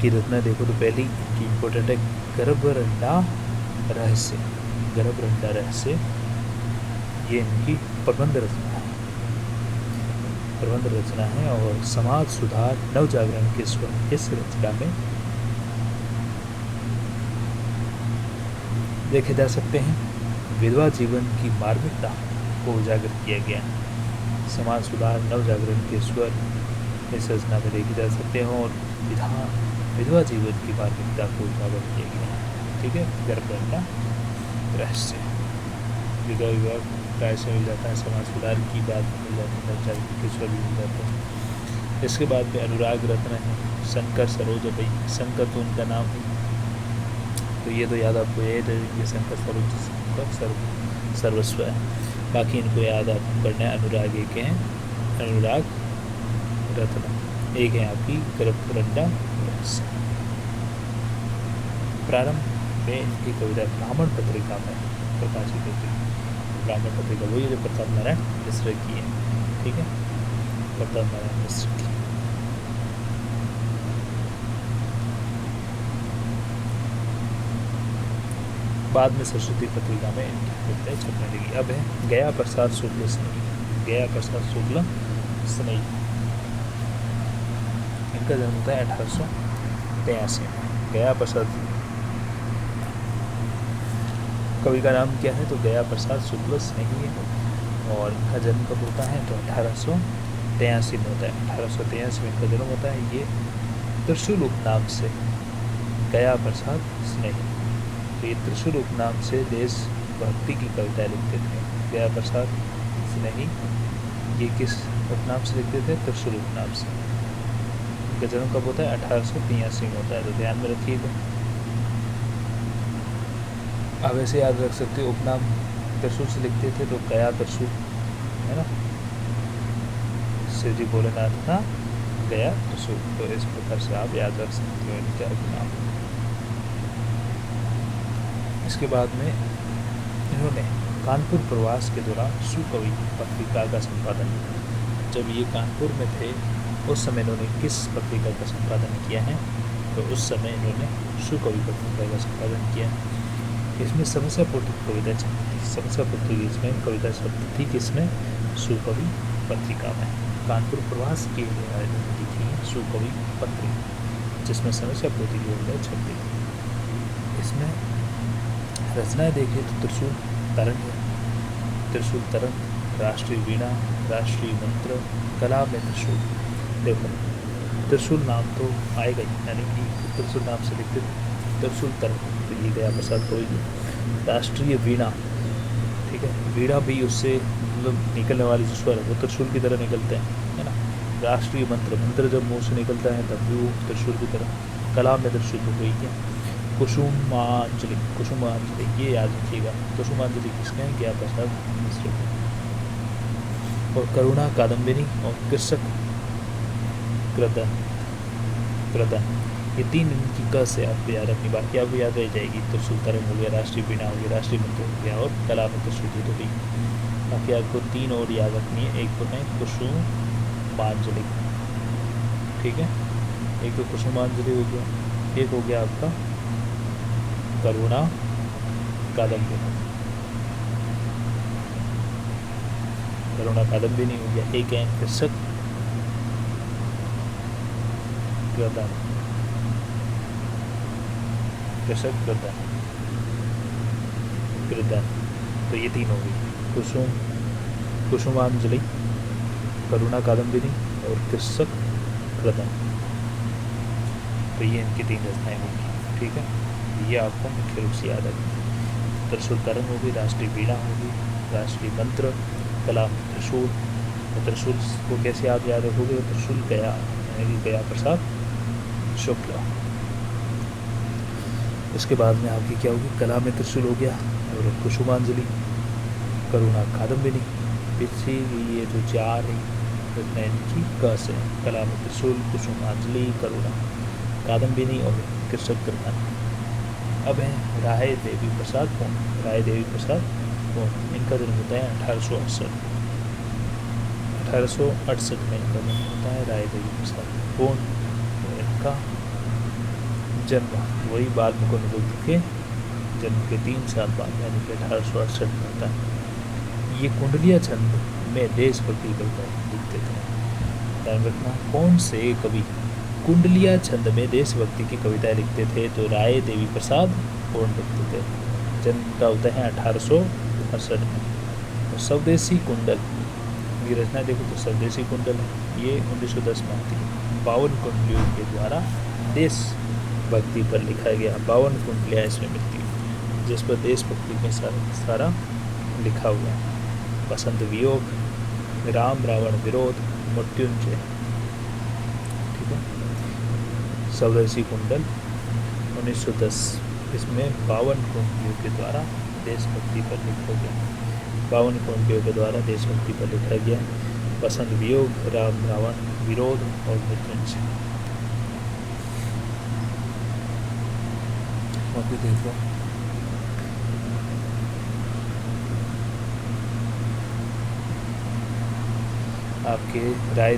रचना देखो तो पहली की इम्पोर्टेंट है गर्भरंडा रहस्य, गर्भरंडा रहस्य, ये इनकी प्रबंध रचना है। और समाज सुधार नव जागरण के स्वर, इस रचना में देखे जा सकते हैं विधवा जीवन की मार्मिकता को उजागर किया गया। समाज सुधार नव जागरण के स्वर इस रचना में देखे जा सकते हैं, और विधवा जीवन की मार्मिकता को उजागर किया गया, ठीक है। गर्भरंडा रहस्य, विधवा विवाह रहस्य मिल जाता है, समाज सुधार की बात मिल जाती है, नव जागरण के स्वर भी मिल जाते हैं। इसके बाद में अनुराग रत्न है, शंकर सरोज, भाई शंकर तो उनका नाम है, तो ये तो याद आपको याद है, ये शंकर सरोज सर्वस्व है। बाकी इनको याद आपको करना है। अनुराग एक है, अनुराग रत्न एक है आपकी गर्भरंडा रहस्य। प्रारंभ में इनकी कविता ब्राह्मण पत्रिका में प्रकाशित होती है। ब्राह्मण पत्रिका वही जो प्रताप नारायण मिश्र की है, ठीक है, प्रताप नारायण मिश्र की। बाद में सरस्वती पत्रिका में इनकी कविताएं छपने लगी। अब है गया प्रसाद शुक्ल स्नेही, गया प्रसाद शुक्ल स्नेही, इनका जन्म होता है 1883 में। गया प्रसाद, कवि का नाम क्या है, तो गया प्रसाद शुक्ल स्नेही है। और इनका जन्म कब होता है, तो 1883 में होता है। 1883 में इनका जन्म होता है। ये त्रिशूल उपनाम से गया प्रसाद स्नेही, तो ये त्रिशूल उपनाम से देशभक्ति की कविताएं लिखते थे। गया प्रसाद स्नेही ये किस उपनाम से लिखते थे, त्रिशूल उपनाम से। इनका जन्म कब होता है, 1883 में होता है, तो ध्यान में रखिएगा। अब ऐसे याद रख सकते हो, उपनाम त्रिशूल से लिखते थे तो गया त्रिशूल, है ना, शिव जी भोलेनाथ का गया त्रिशूल, तो इस प्रकार से आप याद रख सकते हो इनका उपनाम। इसके बाद में इन्होंने कानपुर प्रवास के दौरान सुकवि पत्रिका का संपादन किया। जब ये कानपुर में थे उस समय इन्होंने किस पत्रिका का संपादन किया है, तो उस समय इन्होंने सुकवि पत्रिका का संपादन किया। इसमें समस्या पूर्ति कविता चलती थी। समस्या पूर्ति इसमें कविता चलती थी किसमें? सुकवि पत्रिका में। कानपुर प्रवास के लिए आयोजित लिखी सुकवि पत्रिका, जिसमें समस्या पूर्ति की कविता चलती थी। इसमें रचनाएं देखिए तो त्रिशूल तरंग है, त्रिशूल तरंग, राष्ट्रीय वीणा, राष्ट्रीय मंत्र, कला में त्रिशूल। देखो त्रिशूल नाम तो आएगा ही, यानी कि त्रिशूल नाम से लिखते त्रिशूल तरंग, तो ये गया प्रसाद होगी। राष्ट्रीय वीणा, ठीक है, वीणा भी उससे मतलब निकलने वाली जो स्वर है वो त्रिशूल की तरह निकलते हैं, है ना। राष्ट्रीय मंत्र, मंत्र जब मुँह से निकलता है तब भी वो त्रिशूल की तरह। कला में त्रिशूल हो गई है। कुसुमांजलि, कुसुमांजलि ये याद रखिएगा, कुसुमांजलि किसके हैं? ज्ञा प्रसाद मिश्र। और करुणा कादम्बिनी और कृषक क्रदन, क्रदन, ये तीन इनकी क से आपको याद रखनी, बाकी आपको याद रह जाएगी। त्रिशूल तरंग हो गया, राष्ट्रीय वीणा हो गया, राष्ट्रीय मंत्र हो गया, और कला में त्रिशूल हो गई। बाकी आपको तीन और याद रखनी है। एक तो है कुसुमांजलि, ठीक है, एक तो कुसुमांजलि हो गया, एक हो गया आपका करुणा कादम्बिनी, करुणा कादम्बिनी हो गया, एक है कृषक क्रदन, कृषक क्रदन, क्रदन, तो ये तीन हो गई। कुसुमांजलि, करुणा कादम्बिनी और कृषक क्रदन, तो ये इनकी तीन रचनाएं होंगी, ठीक है। ये आपको मुख्य रूप से याद रखना। त्रिशूल तरंग होगी, राष्ट्रीय वीणा होगी, राष्ट्रीय मंत्र, कला त्रिशूल। और त्रिशूल को कैसे आप याद रखोगे? त्रिशूल गया, यानी कि गया प्रसाद शुक्ल। इसके बाद में आपकी क्या होगी? कला में त्रिशूल हो गया, और कुसुमांजलि, करुणा कादम्बिनी, पीछे ये जो चार है इनकी क से, कला में त्रिशूल, कुसुमांजलि, करुणा कादम्बिनी और कृषक क्रदन। अब है राय देवी प्रसाद कौन? राय देवी प्रसाद कौन? इनका जन्म होता है 1868, 1868 में इनका जन्म होता है। राय देवी प्रसाद कौन? तो इनका जन्म वही बाल मुकुंद बुद्ध के जन्म के 3 साल बाद, यानी कि 1868 में होता है। ये कुंडलिया छंद में देशभक्ति कविता लिखते थे। ध्यान रखना, कौन से कवि कुंडलिया छंद में देशभक्ति की कविताएं लिखते थे? तो राय देवी प्रसाद कौन लिखते थे? जन्म का होता है 1868 में। तो स्वदेशी कुंडल की रचना देखो तो स्वदेशी कुंडल है, ये 1910 में आती है। 52 कुंडलियों के द्वारा देशभक्ति पर लिखा गया, 52 कुंडलियाँ इसमें मिलती है जिस पर देशभक्ति में सारा लिखा हुआ है। बसंत वियोग, राम रावण विरोध, मृत्युंजय, ठीक है। स्वदेशी कुंडल 1910, इसमें 52 कुंडलियों के द्वारा देशभक्ति पर लिखा गया, 52 कुंडलियों के द्वारा देशभक्ति पर लिखा गया। बसंत वियोग, राम रावण विरोध और मृत्युंजय। अभी देखो आपके राय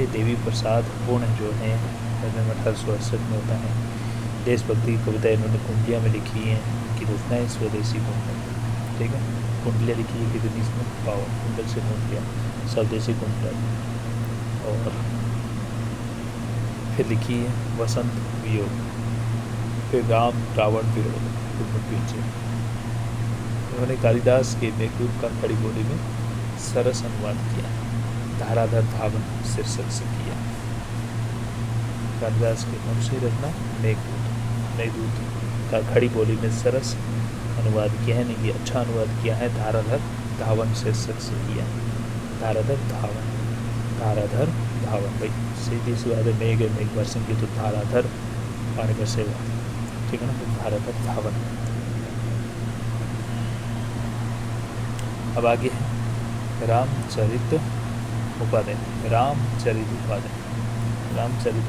देवी प्रसाद पूर्ण जो है जन्म 1868 में होता है। देशभक्ति की कविता इन्होंने कुंडलिया में लिखी है, इनकी रचना है स्वदेशी कुंडल, ठीक है। कुंडलिया लिखी है कितनी? इसमें 52 कुंडल से कुंडलिया, स्वदेशी कुंडल। और फिर लिखी है वसंत वियोग, फिर राम रावण विरोध, फिर मृत्युंजय। उन्होंने कालिदास के मेघदूत का खड़ी बोली में सरस अनुवाद किया, धाराधर धावन शीर्षक से किया। कालिदास की कौन सी रचना? मेघदूत का खड़ी बोली में सरस अनुवाद किया है, नहीं अच्छा अनुवाद किया है, धाराधर धावन शीर्षक से किया। धाराधर धावन, धाराधर धावन, भाई सीधी सी बात है, मेघ वर्षण की तो धाराधर पानी का सेवा, ठीक है ना, तो धाराधर धावन। अब आगे है रामचरित उपाध्याय, रामचरित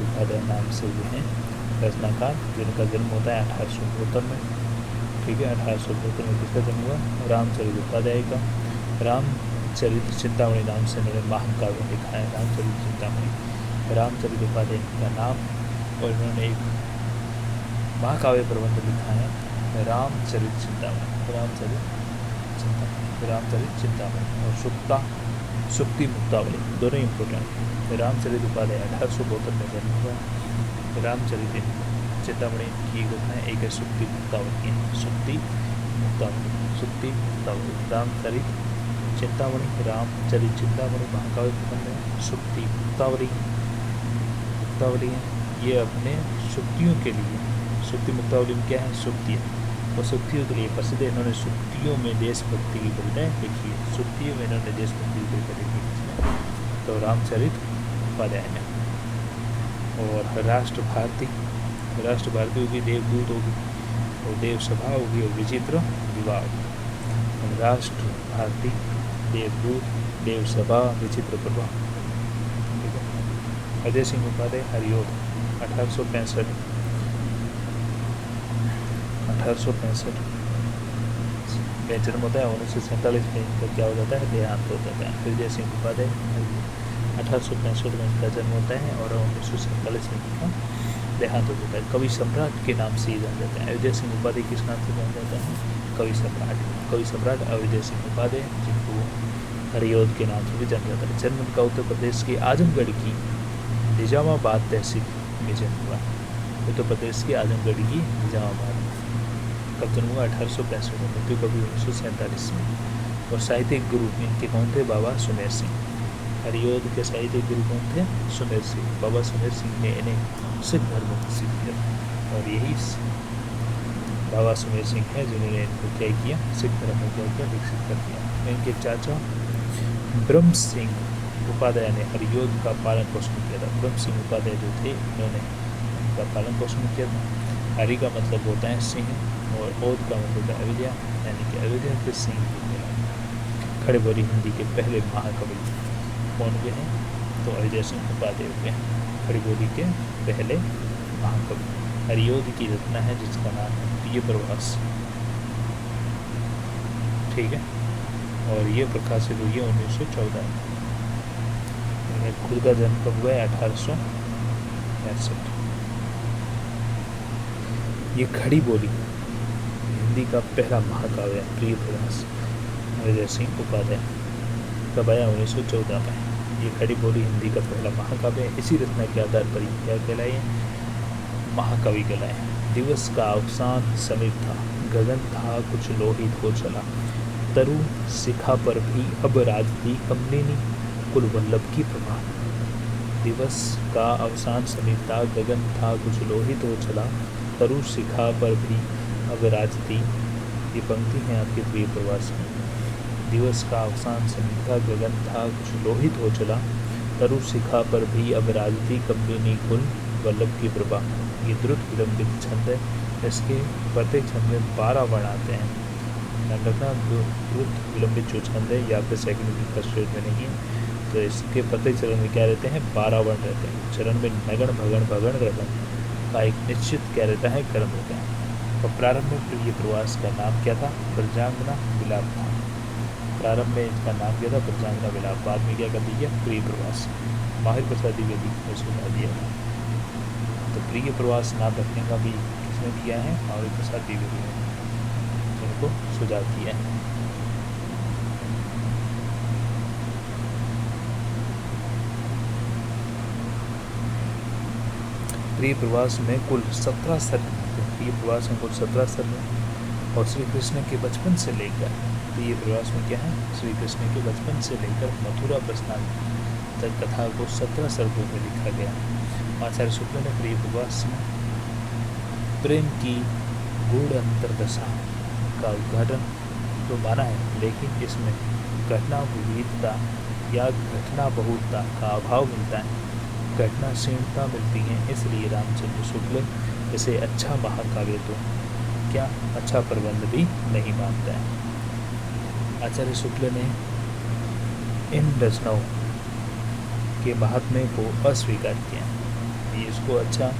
उपाध्याय नाम से हुए हैं रचनाकार, जिनका जन्म होता है 1872 में, ठीक है। 1872 में किसका जन्म हुआ? रामचरित उपाध्याय का। रामचरित चिंतामणि नाम से मैंने महाकाव्य लिखा है, रामचरित चिंतामणि, रामचरित उपाध्याय का नाम। और इन्होंने एक महाकाव्य प्रबंध लिखा है रामचरित चिंतामणि, रामचरित चिंतामणि और सुक्ति मुक्तावली दोनों इम्पोर्टेंट। रामचरित उपाध्याय 1872 में जन्म हुआ। रामचरित चिंतामणि की घटना एक है सुक्ति मुक्तावली, रामचरित चिंतामणि, रामचरित चिंतामणि महाकाव्य प्रबंध है। सुक्ति मुक्तावली है, ये अपने सुक्तियों के लिए, सुक्ति मुक्तावली में क्या है, सुक्तियाँ, और सुक्तियों के लिए प्रसिद्ध है। इन्होंने सुक्तियों में देशभक्ति की कविताएँ लिखी है, सुक्तियों में इन्होंने देशभक्ति की कविता लिखी है, तो रामचरित उपाध्याय में। और राष्ट्र भारती होगी, देवदूत होगी, और देवसभा होगी, और विचित्र विवाह होगी। राष्ट्र भारती, देवदूत, देवसभा, विचित्र प्रवाह। अजय सिंह उपाध्याय हरियोध 1865 में जन्म होता है। 1947 में इनका क्या हो जाता है, देहांत हो जाता है। अजय सिंह उपाध्याय 1865 में इनका जन्म होता है और 1947 में इनका देहांत हो जाता है। कवि सम्राट के नाम से ही जाना जाता है। अजय सिंह उपाध्याय किस नाम से जाना जाता है, कवि सम्राट अजय सिंह उपाध्याय, जिनको हरियोध के नाम से भी जाना जाता है। जन्म का उत्तर प्रदेश के आजमगढ़ की निजामाबाद तहसील में जन्म हुआ। उत्तर प्रदेश के आजमगढ़ की निजामाबाद कब जन्म हुआ, 1865 में, मृत्यु कभी 1947 में। और साहित्यिक गुरु इनके कौन थे, बाबा सुमेर सिंह। हरियोध के साहित्यिक गुरु कौन थे, सुमेर सिंह। बाबा सुमेर सिंह ने इन्हें सिख धर्म विकसित किया, और यही बाबा सुमेर सिंह है जिन्होंने इनको क्या किया, सिख धर्म को क्या विकसित कर दिया। इनके चाचा ब्रह्म सिंह उपाध्याय ने हरियोध का पालन पोषण किया था। ब्रह्म सिंह उपाध्याय जो थे, इन्होंने उनका पालन पोषण किया था। हरि का मतलब होता है सिंह, और ओध का मतलब होता है अयोध्या, यानी कि अयोध्या के सिंह खड़े बोली हिंदी के पहले महाकवि कौन हुए हैं, तो अजय सिंह उपाध्याय हुए हैं, खड़ी बोली के पहले महाकवि। हरियोध की रचना है जिसका नाम है प्रिय प्रवास, ठीक है, और ये प्रकाशित हुई है 1914 में। खुद का जन्म कब हुआ है, 1865। ये खड़ी बोली हिंदी का पहला महाकाव्य है प्रिय प्रवास, अजय सिंह उपाध्याय, कब आया, 1914 में। ये खड़ी बोली हिंदी का पहला महाकाव्य है। इसी रचना के आधार पर क्या कहलाए, महाकवि कहलाए। दिवस का अवसान समीप था, गगन था कुछ लोहित हो चला, तरु शिखा पर भी अब राजती कमलिनी कुल वल्लभ की प्रभा। दिवस का अवसान समीप था, गगन था कुछ लोहित हो चला, तरु शिखा पर भी अब राजती। ये पंक्ति है आपके प्रिय प्रवास में। दिवस का अवसान समीप था, गगन था कुछ लोहित हो चला, तरु शिखा पर भी अब राजती कमलिनी कुल वल्लभ की प्रभा। ये द्रुत विलंबित छंद है, इसके प्रत्येक छंद में 12 वर्ण आते हैं। ध्यान रखना, द्रुत विलंबित जो छंद है, या फिर सेकंड की फर्स्ट रेट में नहीं है, तो इसके प्रत्येक चरण में क्या रहते हैं, 12 वर्ण रहते हैं। चरण में नगण भगण ग्रहण का एक निश्चित क्या रहता है, क्रम होता है। और प्रारंभ में प्रिय प्रवास का नाम क्या था, प्रजांगना विलाप था। प्रारंभ में इसका नाम क्या था, प्रजांगना विलाप, बाद में क्या कर दिया, प्रिय प्रवास। माहिर प्रसाद द्विवेदी ने सुझाव दिया था। तो प्रिय प्रवास नाम रखने का भी किसने दिया है, माहिर प्रसाद द्विवेदी ने उनको सुझाव दिया है। प्रिय प्रवास में कुल 17 सर्ग, प्रिय प्रवास में कुल 17 सर्ग, और श्री कृष्ण के बचपन से लेकर, प्रिय प्रवास में क्या है, श्री कृष्ण के बचपन से लेकर मथुरा प्रस्थान तक कथा को 17 सर्गों में लिखा गया। आचार्य शुक्ल ने प्रिय प्रवास में प्रेम की गूढ़ अंतर्दशा का उद्घाटन तो माना है, लेकिन इसमें घटना विविधता या घटना बहुलता का अभाव मिलता है, घटना सीमितता मिलती है। इसलिए रामचंद्र शुक्ल इसे अच्छा महाकाव्य तो क्या अच्छा प्रबंध भी नहीं मानता है। आचार्य शुक्ल ने इन रचनाओं के महात्म्य को अस्वीकार किया। ये इसको अच्छा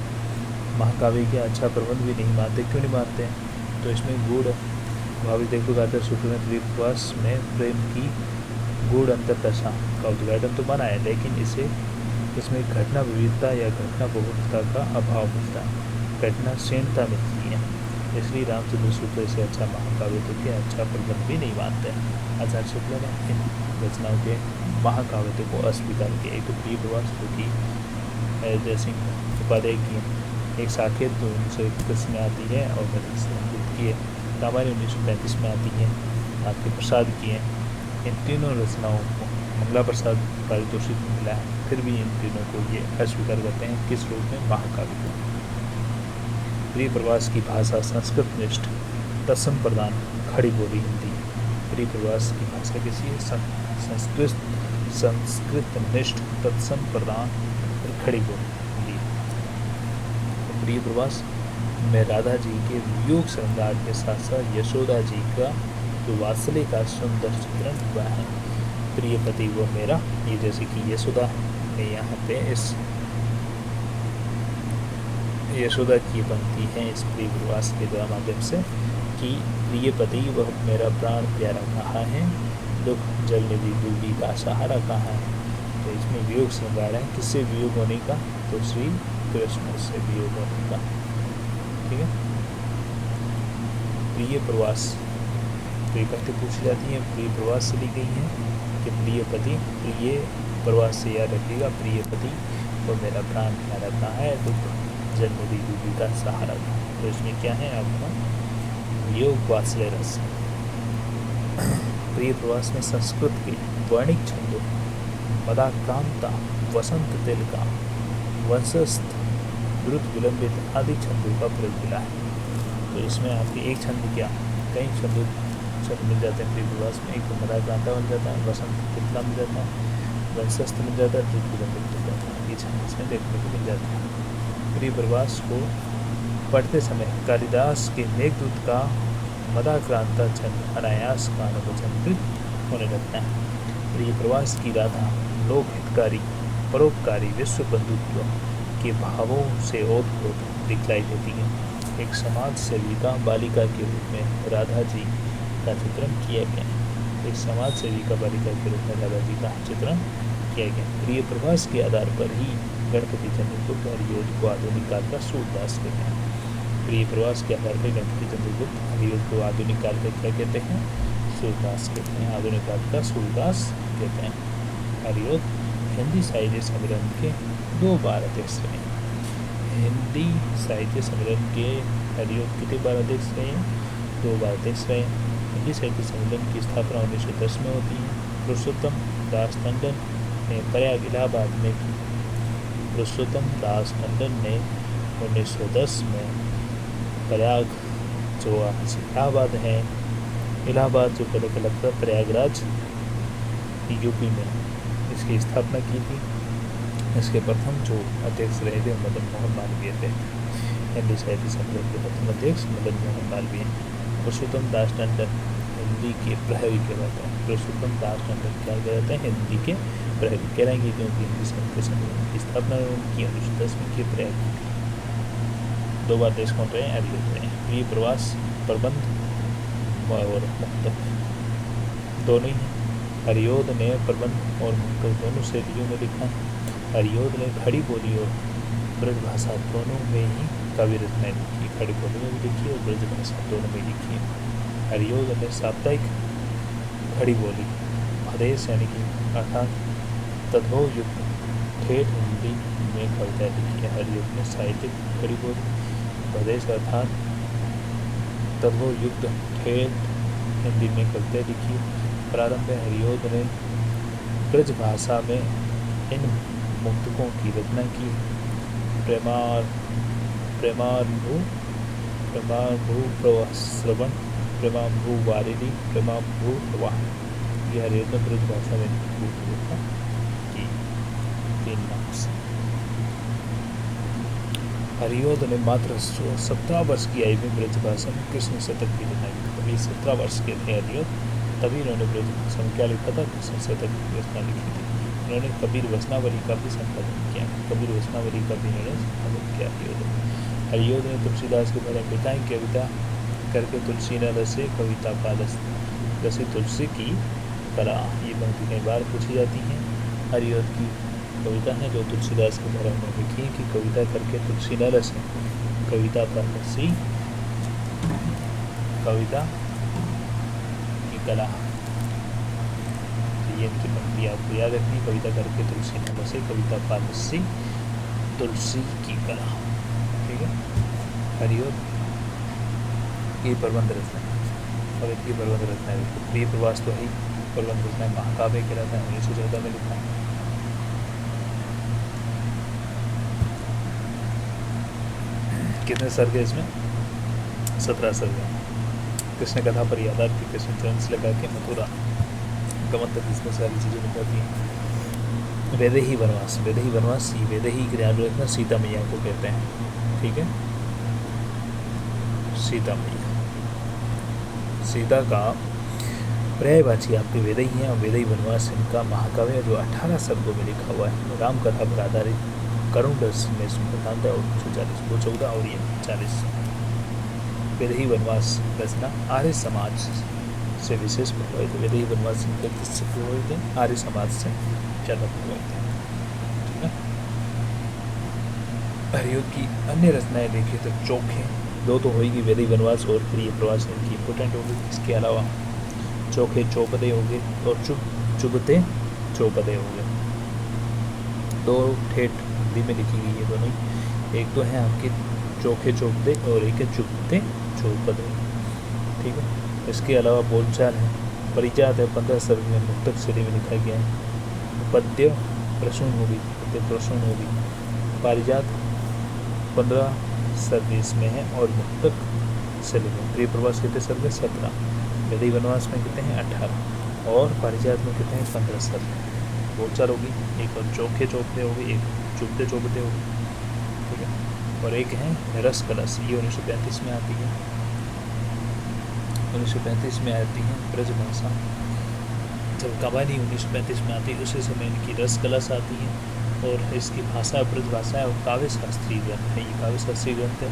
महाकाव्य के अच्छा प्रबंध भी नहीं मानते। क्यों नहीं मानते हैं, तो इसमें गूढ़ भावी देखो आचार्य शुक्ल ने प्रिय प्रवास में प्रेम की गूढ़ अंतर्दशा का उद्घाटन तो माना है, लेकिन इसमें घटना विविधता या घटना बहुलता का अभाव मिलता है, घटना क्षीणता मिलती है। इसलिए रामचंद्र सूत्र से अच्छा महाकाव्य तो क्या अच्छा प्रबंध भी नहीं मानते। आचार्य शुक्ला ने इन रचनाओं के महाकाव्य को अस्वीकार किया। एक तो प्रिय प्रवास जो कि जय सिंह उपाध्याय की एक साकेत तो 1931 में आती है और संस्कृत की है, रामायण 1935 में आती है, आपके प्रसाद की है। इन तीनों रचनाओं को मंगला प्रसाद पारितोषिक मिला है, फिर भी इन तीनों को ये अस्वीकार करते हैं किस रूप में, महाकाव्य को। प्रिय प्रवास की भाषा संस्कृत निष्ठ, तत्सम प्रदान, खड़ी बोली हिंदी। प्रिय प्रवास की भाषा कैसी है, संस्कृत निष्ठ, तत्सम प्रदान और खड़ी बोली हिंदी। तो प्रिय प्रवास में राधा जी के वियोग श्रृंगार के साथ साथ यशोदा जी का जो वात्सल्य का सुंदर चित्रण हुआ है। प्रिय पति वो मेरा, ये जैसे कि यशोदा में यहाँ पे इस यशोदा की पंक्ति है इस प्रिय प्रवास के द्वारा माध्यम से कि प्रिय पति वह मेरा प्राण प्यारा कहाँ है, दुख जल निधि डूबी का सहारा कहाँ है। तो इसमें वियोग श्रृंगार है, किससे वियोग होने का, तो श्री कृष्ण से वियोग होने का। ठीक है। प्रिय प्रवास, प्रिय पंक्ति पूछी जाती है, प्रिय प्रवास से ली गई है कि प्रिय पति, प्रिय प्रवास से याद रखिएगा, प्रिय पति वो मेरा प्राण प्यारा कहाँ है, दुख जन्म डूबी का सहारा था। तो इसमें क्या है आपका वियोग वात्सल्य रस। प्रिय प्रवास में संस्कृत के वर्णिक छंदों मदाक्रांता, वसंत तिल का, वंशस्थ, द्रुत विलंबित आदि छंदों का प्रयोग मिला है। तो इसमें आपके एक छंद क्या, कई छंद मिल जाते हैं प्रिय प्रवास में। एक तो मदाक्रांता मिल जाता है, वसंत तिल का मिल जाता है, वंशस्थ मिल जाता है, द्रुत विलंबित मिल जाता है। ये छंद इसमें देखने को मिल जाते हैं। प्रिय प्रवास को पढ़ते समय कालिदास के मेघदूत का मदाक्रांता छंद अनायास कानोपचंकृत होने लगता है। प्रिय प्रवास की राधा लोक हितकारी, परोपकारी, विश्व बंधुत्व के भावों से ओतप्रोत दिखलाई देती है। एक समाज सेविका बालिका के रूप में राधा जी का चित्रण किया गया। एक समाज सेविका बालिका के रूप में राधा जी का चित्रण किया गया। प्रिय प्रवास के आधार पर ही गणपति चंद्रगुप्त हरियोध को आधुनिक काल का सूरदास कहते हैं। प्रिय प्रवास के आधार पर गणपति चंद्रगुप्त हरियोध को आधुनिक काल का क्या कहते हैं, सूरदास कहते हैं। आधुनिक काल का सूरदास कहते हैं। हरियोध हिंदी साहित्य सम्मेलन के 2 बार अध्यक्ष रहे। हिंदी साहित्य सम्मेलन के हरियोध कितने बार अध्यक्ष रहे, 2 बार अध्यक्ष रहे। हिंदी साहित्य सम्मेलन की स्थापना 1910 में होती है। पुरुषोत्तम दास टंडन ने प्रयाग इलाहाबाद में की। पुरुषोत्तम दास टंडन ने 1910 में प्रयाग जो आज इलाहाबाद है, इलाहाबाद जो पहले का लगता है प्रयागराज यूपी में, इसकी स्थापना की थी। इसके प्रथम जो अध्यक्ष रहे थे मदन मोहन मालवीय थे। हिंदी साहित्य सम्मेलन के प्रथम अध्यक्ष मदन मोहन मालवीय। पुरुषोत्तम दास टंडन हिंदी के प्रहरी कहलाते हैं। पुरुषोत्तम दास टंडन क्या कहलाते हैं, हिंदी के प्रहरी कहलाएंगे, क्योंकि हिंदी साहित्य सम्मेलन की स्थापना उनकी 1910 में की प्रयाग की। 2 बार देश कौन रहे, हरियोध रहे। प्रिय प्रवास प्रबंध और मुक्तक दोनों ही, हरियोध ने प्रबंध और मुक्तक दोनों शैलियों में लिखा। हरियोध ने खड़ी बोली और ब्रज भाषा दोनों में ही काव्य रचनाएं लिखी। खड़ी बोली में भी लिखी और ब्रज भाषा दोनों में लिखी है। हरियोध ने साप्ताहिक खड़ी बोली आदेश यानी कि अर्थात तद्भव युक्त ठेठ हिंदी में कविता लिखी है। हरियोध ने साहित्यिक खड़ी बोली प्रदेश अर्थात तद्भव युक्त ठेठ हिंदी में कविता लिखी। प्रारंभ में हरियोध ने ब्रज भाषा में इन मुक्तकों की रचना की। प्रेमाभू प्रवाश्रवण, प्रेमाभू वारिणी, प्रेमाभू प्रवाह, ये हरियोध ने ब्रज भाषा में की 3 नाम से। हरियोध ने मात्र 17 वर्ष की आयु में ब्रज भाषा में कृष्ण शतक की रचना की। तभी 17 वर्ष के थे हरियोध, तभी उन्होंने ब्रज भाषा में क्या लिखा था, कृष्ण शतक की रचना लिखी थी। उन्होंने कबीर वचनावली का भी संपादन किया। कबीर वचनावली का भी उन्होंने संपादन किया हरियोध ने तुलसीदास के बारे में बताएं कविता करके तुलसी न रसे कविता का रसे तुलसी की कला। ये पंक्ति कई बार पूछी जाती हैं। हरियोध की कविता है जो तुलसीदास के बारे में लिखी कि कविता करके तुलसी न रसे कविता का रसी कविता की कला। तो ये इनकी पंक्ति आपको याद रखनी। कविता करके तुलसी न बसे, कविता पारसी तुलसी की कला। ठीक है। हरिओम की प्रबंध रचना, और इनकी प्रबंध रचना है प्रिय प्रवास तो है ही। प्रबंध रचना महाकाव्य के रहता है 1914 में लिखा है। कितने सर्ग है इसमें? 17 सर्ग है। कृष्ण कथा पर यादार की कृष्ण चरण से लगा के मथुरा गमन तक इसमें सारी चीज़ें बताती हैं। वैदेही वनवास, वैदेही वनवास, वैदेही के ध्यान रखना सीता मैया को कहते हैं। ठीक है। सीता मैया, सीता का पर्यायवाची आपके वैदेही हैं। और वैदेही वनवास इनका महाकाव्य है जो 18 सर्गों में लिखा हुआ है। राम कथा पर आधारित करुण रस में इसमें प्रधानता है। और 140 वो 14 और ये 40। वैदेही वनवास रचना आर्य समाज से विशेष प्रभावित है। वैदेही वनवास किससे प्रभावित है? आर्य समाज से ज़्यादा प्रभावित है। ठीक है। हरिओम की अन्य रचनाएं देखें तो चोखे, दो तो होगी वैदेही वनवास और प्रिय प्रवास इनकी इम्पोर्टेंट होगी। इसके अलावा चोखे चौपदे हो गए और चुभते चौपदे हो गए। दो ठेठ हिंदी में लिखी गई है दोनों। एक तो है आपके चोखे चौपदे और एक है चुभते चौपदे। ठीक है। इसके अलावा बोलचाल है। परिजात है 15 सर्ग में मुक्तक शैली में लिखा गया है। पद्य प्रसून होगी, पद्य प्रसून होगी। पारिजात 15 सर्ग इसमें है और मुक्तक शैली में। प्रिय प्रवास कितने सर्ग है? 17। वैदेही वनवास में कितने हैं? 18। और पारिजात में कितने हैं? 15 सर्ग। बोलचाल होगी, एक और चोखे चौपदे होगी, एक चुभते चौपदे होगी। ठीक है। और एक है रस कलश, ये 1935 में आती है। 1935 में आती है ब्रजभाषा। जब कवाली 1935 में आती है उसी समय इनकी रस कलश आती है। और इसकी भाषा ब्रजभाषा है और काव्य शास्त्रीय ग्रंथ है। ये काव्य शास्त्रीय ग्रंथ है।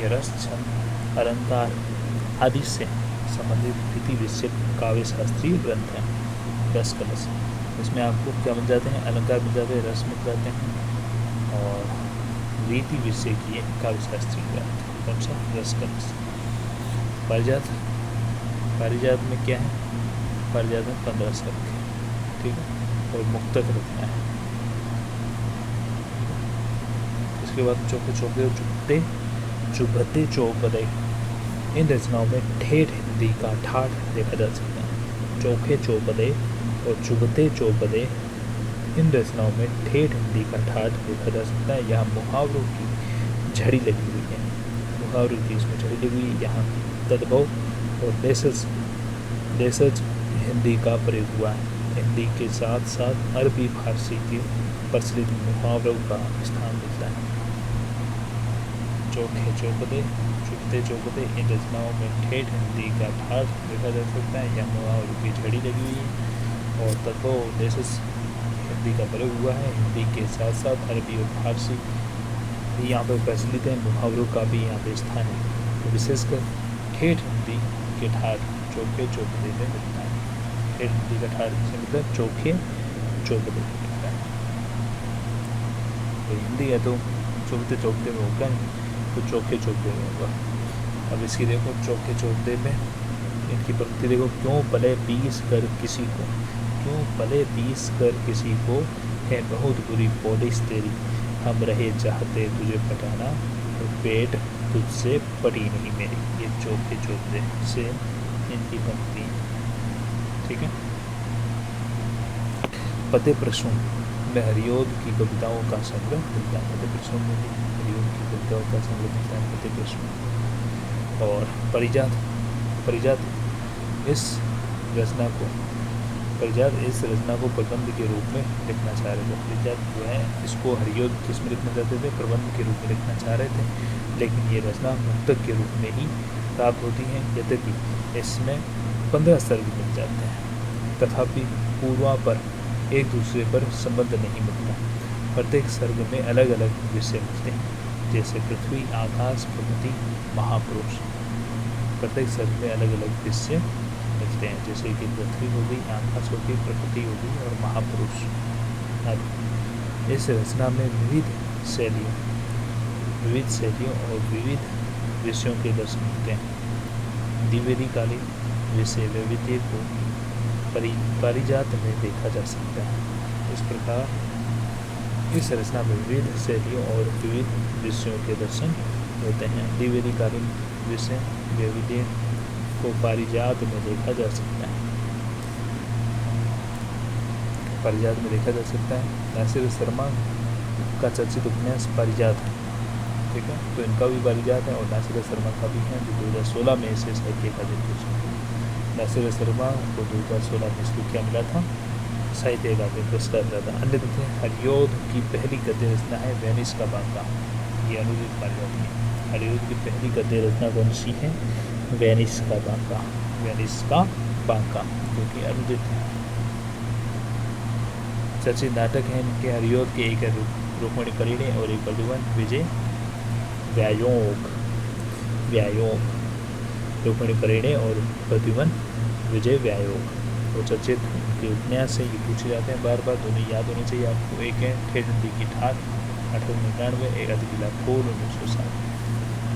ये रस, छंद, अलंकार आदि से संबंधित रीति विषय काव्य शास्त्रीय ग्रंथ है रस कलश। इसमें आपको क्या मिल जाते हैं? अलंकार मिल जाते हैं, रस मिल जाते हैं और रीति विषय की काव्य शास्त्रीय ग्रंथ। कौन सा? रस कलश। पारिजात, पारिजात में क्या है? पारिजात में 15 सर्ग है। ठीक है। और मुक्तक रचना है। इसके बाद चौके चौपदे और चुभते चुभते चौपदे, इन रचनाओं में ठेठ हिंदी का ठाठ देखा जा सकता है। चोखे चौपदे और चुभते चौपदे, इन रचनाओं में ठेठ हिंदी का ठाठ देखा जा सकता है। यहाँ मुहावरों की झड़ी लगी हुई है। मुहावरों की इसमें झड़ी लगी हुई है। यहाँ तद्भव और देशज हिंदी का प्रयोग हुआ है। हिंदी के साथ साथ अरबी फारसी के प्रचलित मुहावरों का स्थान मिलता है। चोखे चौपदे, चुभते चौपदे, इन रचनाओं में ठेठ हिंदी का ठाठ देखा जा सकता है। यहाँ मुहावरों की झड़ी लगी हुई है। और तद्भव देशज हिंदी का प्रयोग हुआ है। हिंदी के साथ साथ अरबी और फारसी भी यहाँ पर प्रचलित है। मुहावरों का भी यहाँ पर स्थान है। तो विशेषकर ठेठ हिंदी के ठाठ चोखे चौपदे में मिलता है। ठेठ हिंदी का ठाठ से मतलब चोखे चौपदे में मिलता है। तो हिंदी है तो चुभते चौपदे में होगा नहीं, तो चोखे चौपदे में होगा। अब इसकी देखो चोखे चौपदे में इनकी पंक्ति देखो। क्यों पले पीस कर किसी को, क्यों पले पीस कर किसी को, है बहुत बुरी पॉलिश तेरी, हम रहे चाहते तुझे पटाना, तो पेट तुझसे पटी नहीं मेरी। ये चोखे चौपदे से इनकी पंक्ति है। ठीक है। पते प्रसून में हरिओम की कविताओं का संग्रह मिलता है। पते प्रसून में भी हरिओम की कविताओं का संग्रह मिलता है। पते प्रसून और परिजात, परिजात इस रचना को प्रबंध के रूप में लिखना चाह रहे थे। परिजात जो है इसको हरिओम किस में लिखना चाहते थे? प्रबंध के रूप में लिखना चाह रहे थे। लेकिन ये रचना मुक्तक के रूप में ही प्राप्त होती है। यद्यपि इसमें 15 सर्ग मिल जाते हैं, तथापि पूर्वापर एक दूसरे पर संबंध नहीं मिलता। प्रत्येक सर्ग में अलग अलग विषय मिलते हैं, जैसे पृथ्वी, आकाश, प्रकृति, महापुरुष। प्रत्येक सर्ग में अलग अलग विषय मिलते हैं, जैसे कि पृथ्वी हो गई, आकाश हो गई, प्रकृति हो गई और महापुरुष आदि। इस रचना में विविध शैलियों और विविध विषयों के दर्शन होते हैं। द्विवेदीकालीन विषय वैविध्य को पारिजात में देखा जा सकता है। इस प्रकार इस रचना में विविध शैलियों और विविध विषयों के दर्शन होते हैं। द्विवेदीकालीन विषय वैविध्य को पारिजात में देखा जा सकता है। पारिजात में देखा जा सकता है। नासिर शर्मा का चर्चित उपन्यास पारिजात है, ठीक है, तो इनका भी पारिजात है और नासिर शर्मा का भी है, जो 2016 में इसे साहित्य अकादमी पुरस्कार। नासिर शर्मा को 2016 में इसको क्या मिला था? साहित्य अकादमी पुरस्कार मिला था। अन्य थे हरियोध की पहली गद्य रचना है वेनिस का बांका, ये अनुदित मानी जाती है। हरियोध की पहली गद्य रचना कौन सी है? वेनिस का बांका, वेनिस का बांका, जो कि अनुदित है। चर्चित नाटक है इनके हरियोध के एक रुक्मिणी परिणय और एक प्रद्युमन विजय व्यायोग, रुक्मिणी परिणय और प्रद्युमन विजय व्यायोग। वो चर्चित उनके उपन्यास से ये पूछे जाते हैं बार बार, दोनों याद होने चाहिए आपको। एक है ठेठंडी की ठाठ 1899, एक अधखिला फूल 1907।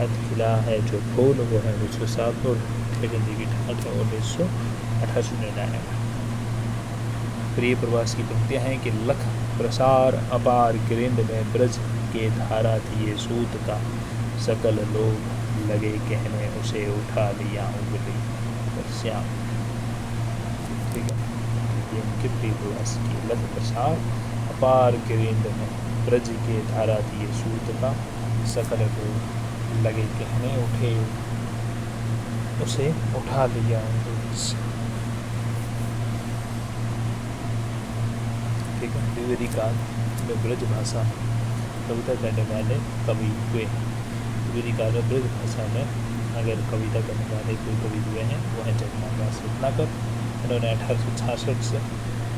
अधखिला है जो फूल वो है 1907 और ठेठंडी की ठाठ है 1998। प्रिय प्रवास की पंक्तियाँ हैं कि लख प्रसार अपार गिरिंद में ब्रज के धारा दिए सूत का, सकल लोग लगे कहने उसे उठा लिया उंगली पर श्याम। ठीक है, ये उनके प्रिय प्रवास की लख प्रसार अपार गिरिंद में ब्रज के धारा दिए सूत का, सकल लोग लगे कहने उसे उठा लिया उंगली से। ठीक है, द्विवेदी काल में ब्रज भाषा कविता करने वाले कवि हुए। द्विवेदी काल में ब्रज भाषा में अगर कविता करने वाले कोई कवि हुए हैं वो हैं जगन्नाथ दास रत्नाकर। इन्होंने 1866 से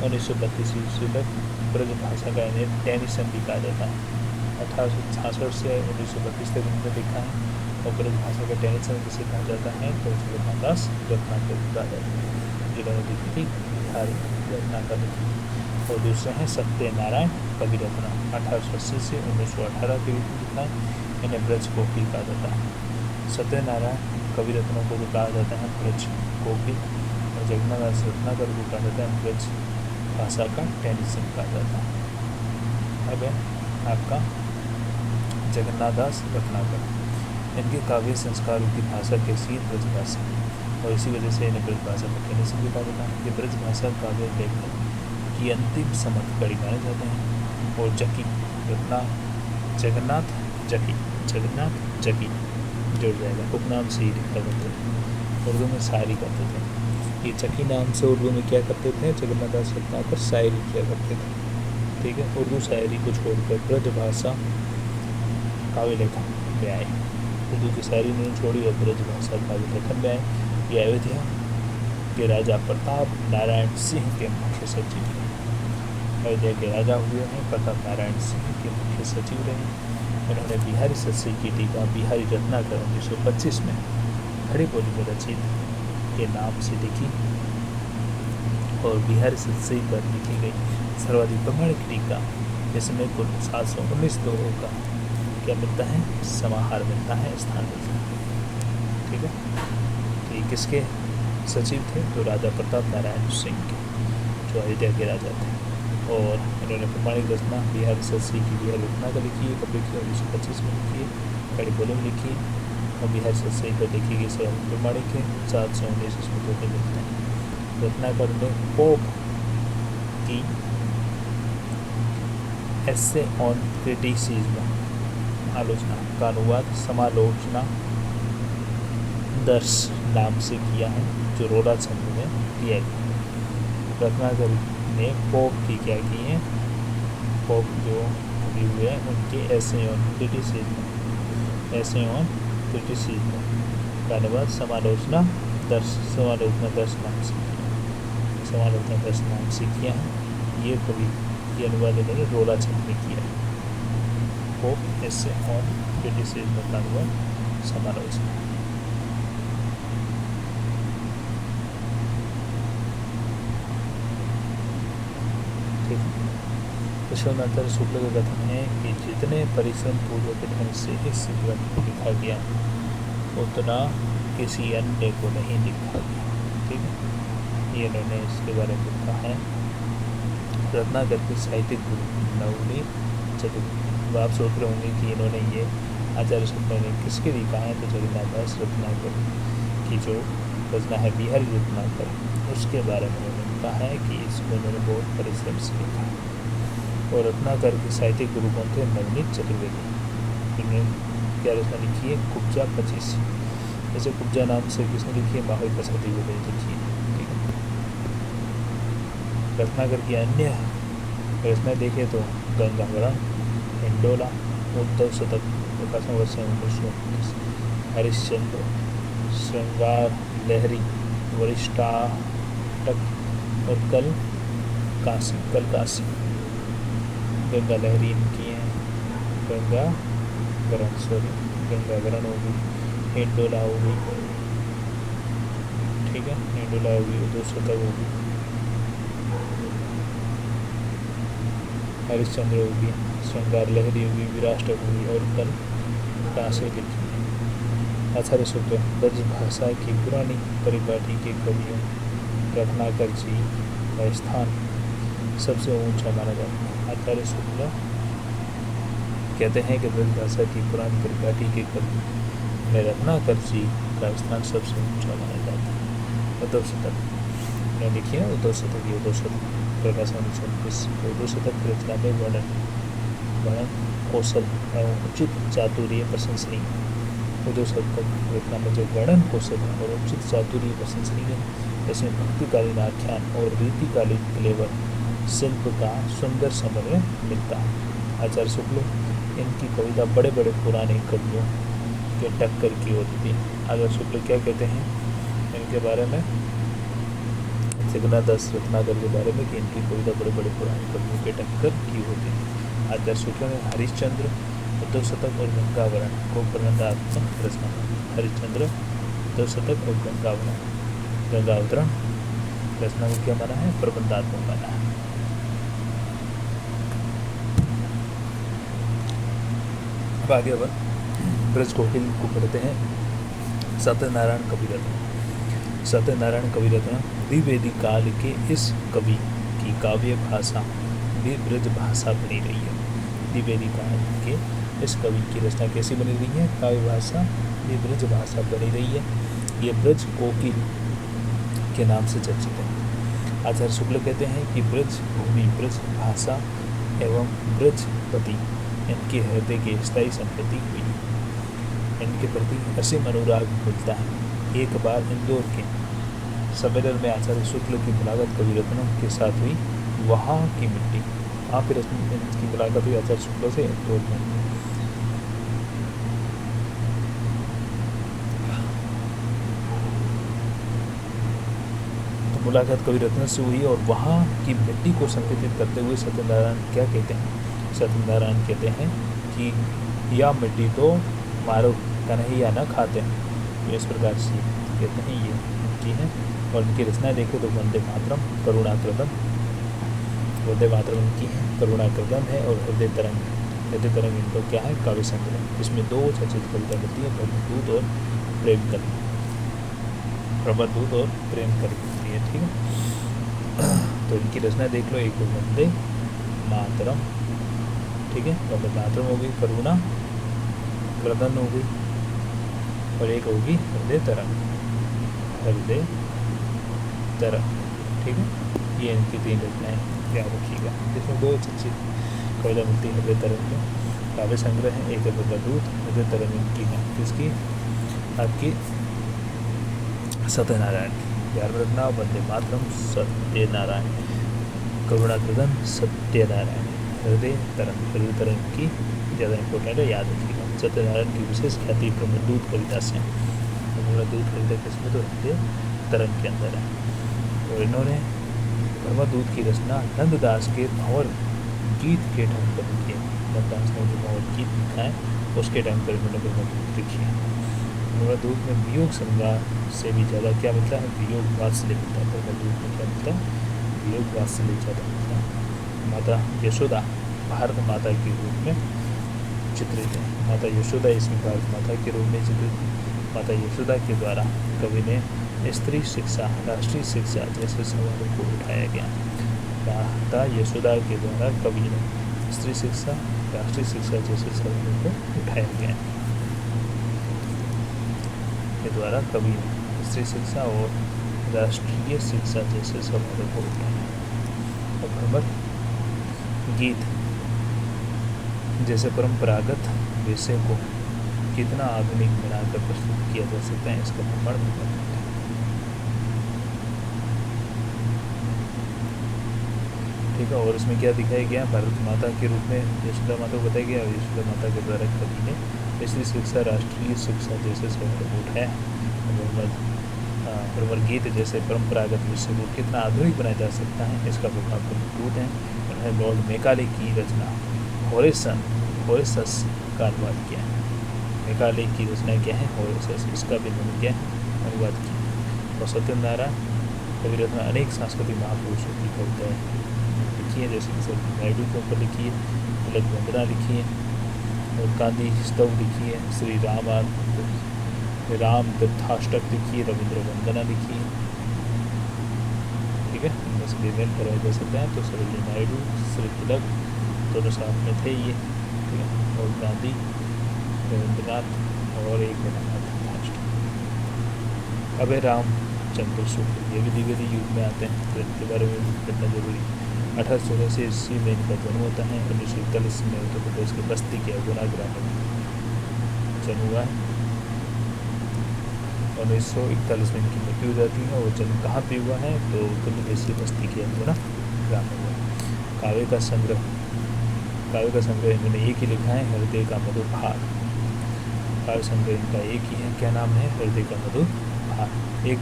1932 ईस्वी तक ब्रज भाषा का इन्हें टेनिसन भी कहा जाता है। 1866 से 1932 तक इन्होंने लिखा है और ब्रज भाषा का टेनिसन किसे कहा जाता है? तो जगन्नाथ दास रत्नाकर कहा जाता है, जिन्होंने लिखी थी बिहारी रत्नाकर लिखी। और दूसरे हैं सत्यनारायण कविरत्न, 1880 से 1918 के बीच में लिखा है। इन्हें ब्रज कोकिल कहा जाता है। सत्यनारायण कविरत्नों को कहा जाता है ब्रज कोकिल और जगन्नाथ दास रत्नाकर को कहा जाता है ब्रज भाषा का टेनिसन कहा जाता है। अब है आपका जगन्नाथ दास रत्नाकर। इनके काव्य संस्कारों की भाषा कैसी है? ब्रज भाषा, और इसी वजह से इन्हें ब्रज भाषा का टेनिसन भी कहा जाता है। ये ब्रज भाषा काव्य लेखन की अंतिम समर्थ कड़ी माने जाते हैं। और जगन्नाथ जकी जुड़ जाएगा, उपनाम से ही लिखा करते थे, उर्दू में शायरी करते थे। ये जकी नाम से उर्दू में क्या करते थे? जगन्नाथ दास रत्नाकर शायरी किया करते थे। ठीक है, उर्दू शायरी को छोड़कर ब्रज भाषा काव्य लेखन में आए। उर्दू की शायरी नहीं छोड़ी और ब्रज भाषा काव्य लेखन में आए। ये अयोध्या के राजा प्रताप नारायण सिंह के मुख्य सचिव, अयोध्या के राजा हुए हैं प्रताप नारायण सिंह के मुख्य सचिव रहे। उन्होंने बिहारी सत्सई की टीका बिहारी रत्नाकर 1925 में खड़ी बोली में रचित के नाम से लिखी और बिहारी सत्सई पर लिखी गई सर्वाधिक प्रमाणिक टीका, जिसमें कुल 719 दोहों का क्या मिलता है? समाहार मिलता है, स्थान मिलता है। ठीक है, तो ये किसके सचिव थे? तो राजा प्रताप नारायण सिंह के, जो अयोध्या के राजा थे। और इन्होंने प्रमाणिक रचना बिहारी सत्सई की बिहारी रत्नाकर लिखी है, कब लिखी है? 1925 में लिखी है, खड़ी बोली में लिखी है और बिहारी सत्सई पर लिखी गई सर्वाधिक प्रमाणिक है। 719 इसमें दोहे मिलते हैं। रत्नाकर ने पोप की एसे ऑन क्रिटिसिज्म आलोचना का अनुवाद समालोचना दर्श नाम से किया है, जो रोड़ा छंद में दिया गया। रत्नाकर ने पोप की क्या की है? पोप जो कवि हुए हैं उनके एसे ऑन क्रिटिसिज्म का अनुवाद समालोचना दर्श नाम से किया है। ये कवि ये अनुवाद इन्होंने रोड़ा छंद में किया है। पोप एसे ऑन क्रिटिसिज्म का अनुवाद समालोचना। यशोनाथर शुक्ल का कथन है कि जितने परिश्रम पूर्वक ढंग से इस ग्रंथ को लिखा गया उतना किसी अन्य को नहीं लिखा गया। ठीक है, ये इन्होंने इसके बारे में लिखा है। रत्नाकर के साहित्यिक गुरु नवनीत चतुर्वेदी। अब आप सोच रहे होंगे कि इन्होंने ये आचार्य शंकर ने किसके लिखा है, तो जगन्नाथ दास रत्नाकर की जो रचना है बिहारी रत्नाकर, उसके बारे में उन्होंने लिखा है कि इसको उन्होंने बहुत परिश्रम से लिखा है। और रत्नाकर के साहित्यिक गुरु कौन थे? नवनीत चतुर्वेदी। इन्होंने क्या रचना लिखी है? कुब्जा 25। जैसे कुब्जा नाम से किसने लिखी है? महावीर प्रसाद द्विवेदी ने लिखी है। ठीक है, रत्नाकर की अन्य रचना देखें तो गंगावरण, हिंडोला, उद्धव शतक, प्रकाशन वर्ष 1929, हरिश्चंद्र, श्रृंगार लहरी, वरिष्ठाटक और कल काशी। गंगा लहरी इनकी है, गंगावरण हो गई, हिंडोला हो गई। ठीक है, हिंडोला हो गई, उद्धव शतक होगी, हरिश्चंद्र होगी, श्रृंगार लहरी होगी, विराष्टक होगी और कल काशी लिखी है। आचार्य शुक्ल ब्रज भाषा की पुरानी परिपाटी के कवियों रत्नाकर जी का स्थान सबसे ऊंचा माना जाता है। आचार्य शुक्ल कहते हैं कि ब्रज भाषा की पुरानी परिपाटी के कवि में रत्नाकर जी का स्थान सबसे ऊंचा माना जाता है। उद्धव शतक ने लिखी है, उद्धव शतक प्रकाशन 1929। उद्धव शतक की रचना में वर्णन कौशल एवं उचित चातुर्य प्रशंसनीय। उद्धव शतक रचना में जो वर्णन कौशल है और उचित चातुर्य प्रशंसनीय है, इसमें भक्तिकालीन आख्यान और रीतिकालीन क्लेवर शिल्प का सुंदर समन्वय मिलता है। आचार्य शुक्ल इनकी कविता बड़े बड़े पुराने कवियों के टक्कर की होती थी। आचार्य शुक्ल क्या कहते हैं इनके बारे में? जगन्नाथ दास रत्नाकर के बारे में कि इनकी कविता बड़े बड़े पुराने कवियों के टक्कर की होती है। आचार्य शुक्ल ने हरिश्चंद्र, उद्धव शतक और गंगावरण को प्रबंधात्मक रचना। हरिश्चंद्र, उद्धव शतक और गंगावतरण रचना को क्या माना है? प्रबंधात्मक माना है। अब आगे ब्रज कोकिल को पढ़ते हैं। सत्यनारायण कविरत्न। सत्यनारायण कविरत्न द्विवेदी काल के इस कवि की काव्य भाषा भी ब्रज भाषा बनी रही है। द्विवेदी काल के इस कवि की रचना कैसी बनी रही है? काव्य भाषा भी ब्रज भाषा बनी रही है। ये ब्रज कोकिल के नाम से चर्चित है। आचार्य शुक्ल कहते हैं कि ब्रज भूमि, ब्रज भाषा एवं ब्रजपति इनके हृदय की स्थायी संपत्ति हुई। इनके प्रति असीम अनुराग मिलता है। एक बार इंदौर के सम्मेलन में आचार्य शुक्ल की मुलाकात कविरत्नों के साथ हुई। वहाँ की मिट्टी, वहाँ पर इनकी मुलाकात हुई आचार्य शुक्ल से इंदौर में। तो मुलाकात कविरत्न से हुई और वहाँ की मिट्टी को संकेतित करते हुए सत्यनारायण क्या कहते हैं? सत्यनारायण कहते हैं कि या मिट्टी तो मारो कन्हैया न खाते हैं। तो इस प्रकार से कहते हैं ये इनकी है। और इनकी रचनाएं देखें तो वंदे मातरम, करुणाकृतम, वंदे मातरम इनकी है, करुणाकृतम है और हृदय तरंग। हृदय तरंग इनको क्या है? काव्य संग्रह। इसमें दो चर्चित कविता मिलती है, प्रबलदूत और प्रेम कली। प्रबलदूत और प्रेम कली मिलती है। ठीक है, तो इनकी रचना देख लो। एक तो वंदे मातरम, ठीक है, वंदे मातरम हो गई, करुणा कृतन हो गई और एक होगी हृदय तरंग। हृदय तरंग, ठीक है, ये इनकी 3 रचनाएं याद रखिएगा। जिसमें 2 चर्चित कविता मिलती है हृदय तरंग में। काव्य संग्रह है, एक है प्रबलदूत। हृदय तरंग इनकी है किसकी? आपकी सत्यनारायण की। याद रखना, वंदे मातरम सत्यनारायण, करुणाकृतन सत्यनारायण, हृदय तरंग की ज़्यादा इंपॉर्टेंट है, याद रखिएगा। सत्यनारायण की विशेष ख्याति ब्रह्मदूत कविता से। ब्रह्मदूत कविता किसमें? तो हृदय तरंग के अंदर है। और इन्होंने ब्रह्मदूत की रचना नंददास के भंवर गीत के ढंग पर लिखी है। नंददास ने जो भंवर गीत लिखा है उसके ढंग पर इन्होंने ब्रह्मदूत लिखी है। ब्रह्मदूत में वियोग श्रृंगार से भी ज़्यादा क्या मिलता है? वियोग वात्सल्य मिलता है। ब्रह्मदूत में क्या मिलता है? वियोग वात्सल्य ज़्यादा मिलता है। माता यशोदा भारत माता के रूप में चित्रित है। माता यशोदा इसमें भारत माता के रूप में चित्रित है। माता यशोदा के द्वारा कवि ने स्त्री शिक्षा, राष्ट्रीय शिक्षा जैसे सवालों को उठाया गया। माता यशोदा के द्वारा कवि ने स्त्री शिक्षा, राष्ट्रीय शिक्षा जैसे सवालों को उठाया गया। के द्वारा कवि ने स्त्री शिक्षा और राष्ट्रीय शिक्षा जैसे सवालों को उठाया। और भ्रमर गीत जैसे परंपरागत विषय को कितना आधुनिक बनाकर प्रस्तुत किया जा सकता है, इसका प्रमाण मिलता है। ठीक है, और इसमें क्या दिखाया गया, भारत माता के रूप में यशोदा माता को बताया गया। यशोदा माता के द्वारा कवि ने स्त्री शिक्षा, राष्ट्रीय शिक्षा जैसे सवालों को उठाया। भ्रमर गीत जैसे परंपरागत विषय को कितना आधुनिक बनाया जा सकता है, इसका प्रभाव मजबूत है। उन्होंने लॉर्ड मैकाले की रचना होरेसस का अनुवाद किया है। मैकाले की रचना क्या है, होरेसस, इसका भी उन्होंने क्या है, अनुवाद किया। और सत्यनारायण कविरत्न अनेक सांस्कृतिक महापुरुषों की कविताएं लिखी है, जैसे कि सत्यनारायण नायडू के ऊपर लिखी है, तिलक वंदना लिखी है, और गांधी स्तव लिखी है, श्री राम तीर्थाष्टक लिखी है, रविंद्र वंदना लिखी है। ठीक है, इनमें से विभिन्न कराया जा सकता है। तो सरोजिनी नायडू, श्री तिलक दोनों साथ में थे ये। ठीक है, और गांधी, रविंद्रनाथ और एक तीर्थाष्टक। अभय रामचंद्र शुक्ल ये भी द्विवेदी युग में आते हैं, तो इनके बारे में जानना जरूरी। 1884 ईस्वी में इनका जन्म होता है। 1941 में उत्तर प्रदेश के बस्ती के अगुना ग्राम में जन्म हुआ है। 1941 में इनकी मृत्यु हो जाती है। और जन्म कहाँ पे हुआ है, तो उत्तर प्रदेश की बस्ती के अगुना ग्राम में हुआ। काव्य का संग्रह इन्होंने एक ही लिखा है, हृदय का मधुर भार। काव्य संग्रह इनका एक ही है, क्या नाम है, हृदय का मधुर भार। एक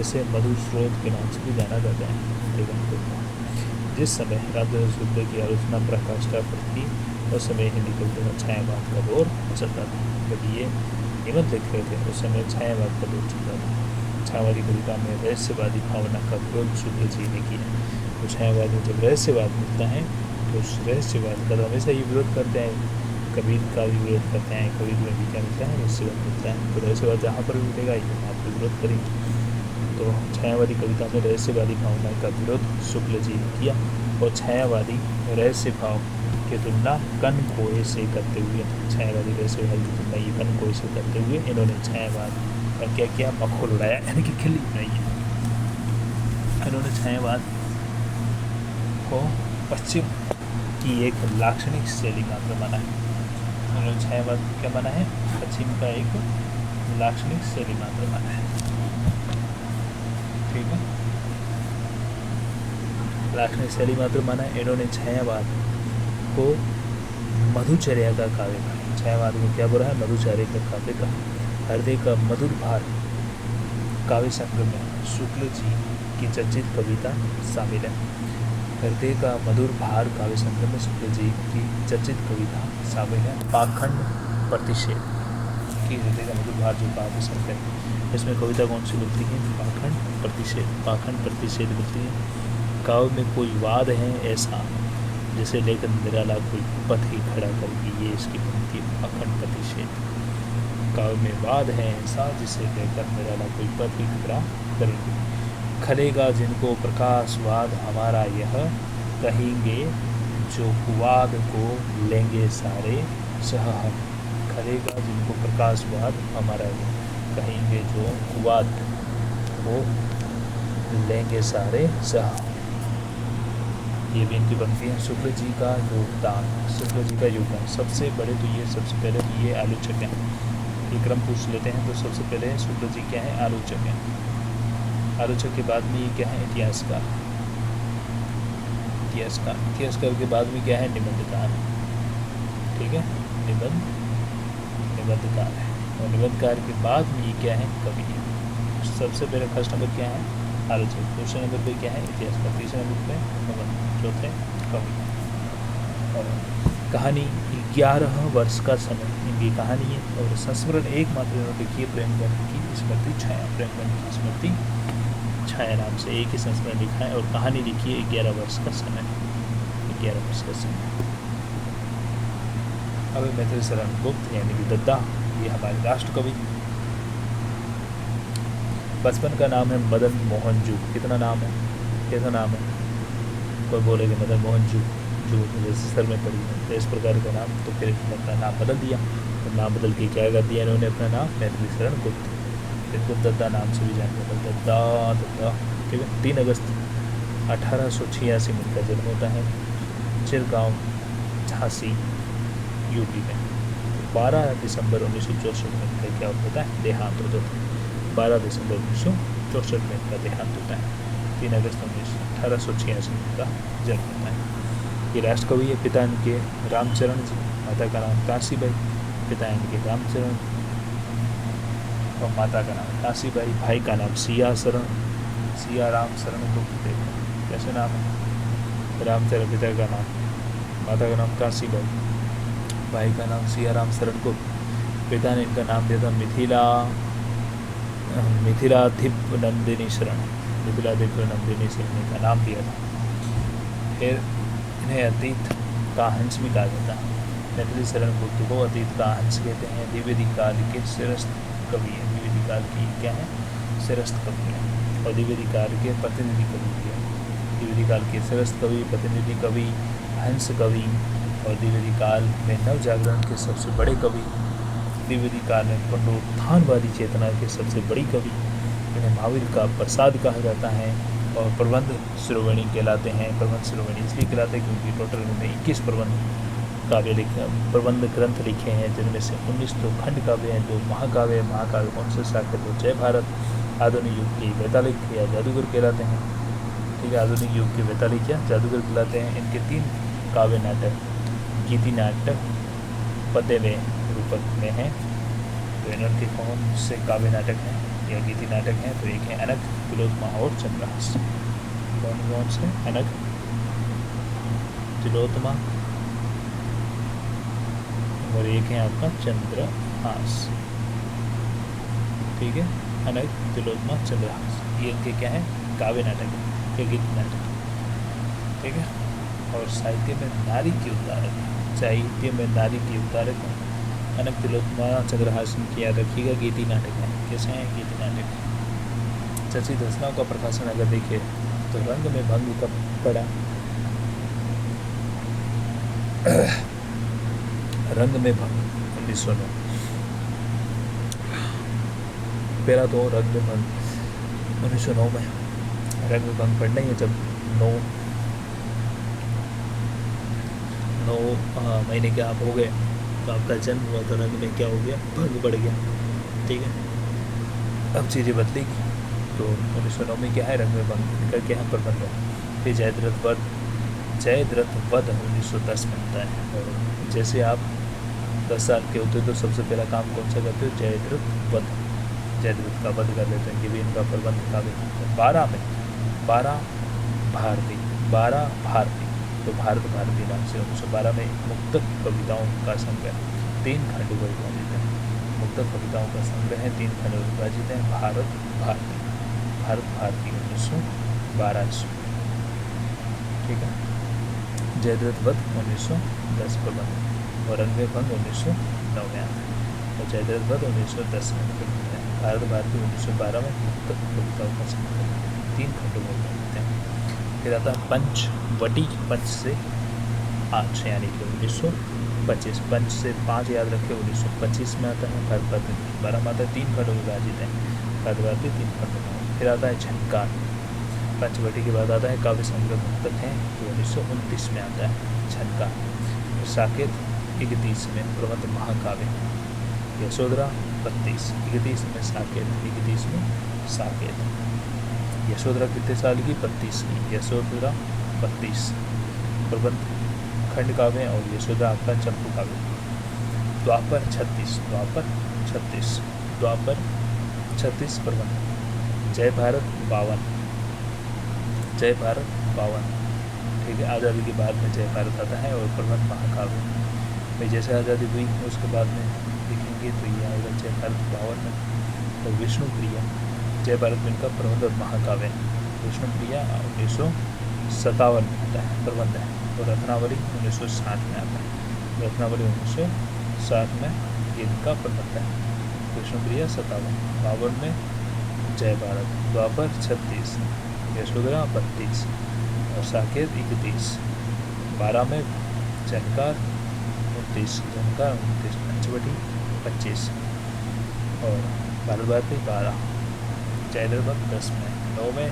इसे मधुर स्रोत के नाम से भी जाना जाता है, हृदय का मधुर भार। जिस समय रामचंद्र शुक्ल की आलोचना प्रकाष्ठा पर थी, उस समय हिंदी कविता में छायावाद का दौर चलता था। जब ये निबंध लिख रहे थे, उस समय छायावाद का दौर चलता था। छायावादी कविता में रहस्यवादी भावना का विरोध शुक्ल जी ने किया। तो छायावाद में जब रहस्यवाद मिलता है, तो उस रहस्यवाद का हमेशा ये विरोध करते हैं। कबीर का भी विरोध करते हैं, कबीर में भी क्या मिलता है, रहस्यवाद मिलता है। तो रहस्यवाद जहाँ पर भी मिलेगा, ये वहाँ पर विरोध करेंगे। तो छायावादी कविता में रहस्यवादी भावना का विरोध शुक्ल जी ने किया। और छायावादी रहस्य भाव की तुलना कन कोए से करते हुए, छायावादी रहस्यवादी की तुलना ये कन कोए से करते हुए इन्होंने छायावाद का क्या किया, मखौल उड़ाया, यानी कि खिल्ली उड़ाई है। इन्होंने छायावाद को पश्चिम की एक लाक्षणिक शैली मात्र माना है। उन्होंने छायावाद क्या माना है, पश्चिम का एक लाक्षणिक शैली मात्र माना है। ठीक है, लाक्षणिक शैली मात्र माना है। इन्होंने छायावाद को मधुचर्या का काव्य कहा। छायावाद को क्या बोला है, मधुचर्या का काव्य कहा। हृदय का मधुर भार काव्य संग्रह में शुक्ल जी की चर्चित कविता शामिल है। हृदय का मधुर भार काव्य संग्रह में शुक्ल जी की चर्चित कविता शामिल है। पाखंड प्रतिषेध की हृदय का मधुर भार जो काव्य संग्रह है, इसमें कविता कौन सी मिलती है, पाखंड प्रतिषेध मिलती है। काव्य में कोई वाद है ऐसा जिसे लेकर निराला कोई पथ ही खड़ा करके, ये इसकी पंक्ति पाखंड प्रतिषेध। काव्य में वाद है ऐसा जिसे लेकर निराला कोई पथ ही खड़ा करेंगे। खलेगा जिनको प्रकाशवाद हमारा यह, कहेंगे जो कुवाद को लेंगे सारे सह हम। खलेगा जिनको प्रकाशवाद हमारा यह, कहेंगे जो कुवाद को लेंगे सारे सह। ये भी इनकी बनती है। शुक्ल जी का योगदान, सबसे बड़े तो ये, सबसे पहले तो ये आलोचक हैं। ये क्रम पूछ लेते हैं, तो सबसे पहले शुक्ल जी क्या है, आलोचक हैं। आलोचक के बाद में ये क्या है, इतिहासकार के बाद में क्या है, निबंधकार। ठीक है, निबंधकार है। और निबंधकार के बाद में ये क्या है, कवि है। सबसे पहले फर्स्ट नंबर क्या है, आलोचक। दूसरे नंबर पे क्या है, इतिहासकार। तीसरे नंबर पे निबंध। चौथे कवि। और कहानी 11 वर्ष का समय इनकी कहानी है। और संस्मरण एकमात्र इन्होंने लिखी है, प्रेमगंध की स्मृति छाया। प्रेमगंध की स्मृति छाया नाम से एक ही संस्मरण लिखा है। और कहानी लिखी है 11 वर्ष का समय। 11 वर्ष का समय। अब मैथिली शरण गुप्त यानी कि दद्दा, ये हमारे राष्ट्र कवि बचपन का नाम है मदन मोहन जू। कितना नाम है, कैसा नाम है? कोई बोलेगा मदन मोहन जू, जो रजिस्टर में पड़ी है, तो इस प्रकार का नाम। तो फिर अपना नाम बदल दिया, तो नाम बदल के क्या कर दिया इन्होंने, अपना नाम मैथिली शरण गुप्त। इनको दद्दा नाम से भी जाना जाता है, दद्दा दद्दा। ठीक है। 3 अगस्त 1886 में इनका जन्म होता है, चिरगांव झांसी यूपी में। 12 दिसंबर 1964 में इनका क्या होता है, देहांत होता है। 12 दिसंबर 1964 में इनका देहांत होता है। 3 अगस्त 1886 में इनका जन्म होता है। ये राष्ट्र कवि है। पिता इनके रामचरण जी, माता का नाम काशीबाई। पिता इनके रामचरण और माता का नाम काशीबाई। भाई का नाम सिया राम शरण गुप्त। देखो कैसे नाम है, रामचरण पिता का नाम, माता का नाम काशीबाई, भाई का नाम सिया राम शरण गुप्त। पिता ने इनका नाम दिया था मिथिलाधिप नंदिनी शरण। मिथिलाधिप नंदिनी शरण का नाम दिया था। फिर इन्हें अतीत का हंस भी कहा जाता है। मैथिली शरण गुप्त को अतीत का हंस कहते हैं। द्विवेदी काल के श्रेष्ठ कवि है। द्विवेदी काल की क्या है, श्रेष्ठ कवि है। और द्विवेदी काल के प्रतिनिधि कवि भी है। द्विवेदी काल के श्रेष्ठ कवि, प्रतिनिधि कवि, हंस कवि, और द्विवेदी काल में नव जागरण के सबसे बड़े कवि। द्विवेदी काल में पुनरुत्थानवादी चेतना के सबसे बड़ी कवि। इन्हें महावीर का प्रसाद कहा जाता है। और प्रबंध श्रोवणी कहलाते हैं। प्रबंध श्रोवणी इसलिए कहलाते हैं क्योंकि टोटल उन्होंने 21 प्रबंध ग्रंथ लिखे हैं, जिनमें से 19 तो खंड काव्य हैं, 2 महाकाव्य। महाकाव्य कौन से साक्य, तो जय भारत, आधुनिक युग के वैतालिक या जादूगर कहलाते हैं। ठीक है, आधुनिक युग के वैतालिक या जादूगर कहलाते हैं। इनके 3 काव्य नाटक, गीति नाटक पद्यमय रूपक में हैं। तो इनके कौन से काव्य नाटक हैं या गीति नाटक हैं, तो एक है अनक, तिलोत्तमा और चंद्रहास। कौन से, अनक, तिलोत्तमा और एक है आपका चंद्रहास। ठीक है, अनक, तिलोत्तमा, चंद्रहास, ये इनके क्या है, काव्य नाटक है, ये गीत नाटक। ठीक है। और साहित्य में नारी की उद्धारक, साहित्य में नारी की उद्धारक अनक, तिलोत्तमा, चंद्रहास की याद रखिएगा, गीति नाटक है। कैसे हैं गीति नाटक? चर्चित रचनाओं का प्रकाशन अगर देखिए तो रंग में भंग कब पड़ा, रंग में भंग 1909। पहला तो रंग में भंग 1909 में रंग में भंग पढ़ना ही है, जब 9 महीने के आप हो गए तो आपका जन्म हुआ, तो रंग में क्या हो गया, भंग पड़ गया। ठीक है, अब चीज़ें बदलेगी। तो 1909 में क्या है, रंग में भंग, इनका क्या है, प्रबंध है। फिर जयद्रथ वध 1910 में होता है। और जैसे आप 10 साल के होते हो तो सबसे पहला काम कौन सा करते हो, जयद्रथ का वध कर लेते हैं, कि भी इनका प्रबंध का भी। 12 में 12 भारती, तो भारत भारती नाम से 1912 में मुक्तक कविताओं का संग्रह 3 खंडों में विभाजित है। मुक्तक कविताओं का संग्रह है 3 खंडों में विभाजित है। भारत भारती 1912 ईस्वी। ठीक है। जयद्रथ वध 1910 प्रबंध, और रंग में भंग 1909 में आता है। और जयद्रथ वध 1910 में प्रबंध है। भारत भारती 1912 में मुक्तक कविताओं का संग्रह 3 खंडों में विभाजित है। फिर आता है पंचवटी, 5 से 8 यानी कि 1925। 5 से 5 याद रखें, 1925 में आता है। भारत भारती 12 में आता है, 3 खंडों में विभाजित है। भारत भारती 3 खंडों में। फिर आता है झनकार, पंचवटी के बाद आता है काव्य संग्रह मुक्तक है, जो 1929 में आता है झनकार। साकेत 31 में प्रबंध महाकाव्य, यशोधरा 32, 31 में साकेत, 31 में साकेत। यशोधरा कितने साल की, 32 की, यशोधरा 32 प्रबंध खंड काव्य, और यशोधरा आपका चंपू काव्य। द्वापर 36 प्रबंध। जय भारत 52। ठीक है, आज़ादी के बाद में जय भारत आता है, और प्रबंध महाकाव्य भाई जैसे आज़ादी हुई उसके बाद में देखेंगे तो ये आएगा जय भारत 52 में। और विष्णु प्रिया जय भारत में इनका प्रबंध और महाकाव्य। विष्णु प्रिया 1957 में आता है, प्रबंध है। और रत्नावली 1960 में आता है। रत्नावली 1960 में ये इनका प्रबंध है। विष्णु प्रिया 57, 52 में जय भारत, द्वापर 36, यशोधरा 32 और साकेत 31, 12 में झनकार 29, पंचवटी 25 और भारत भारती 12, जयद्रथ 10 में, 9 में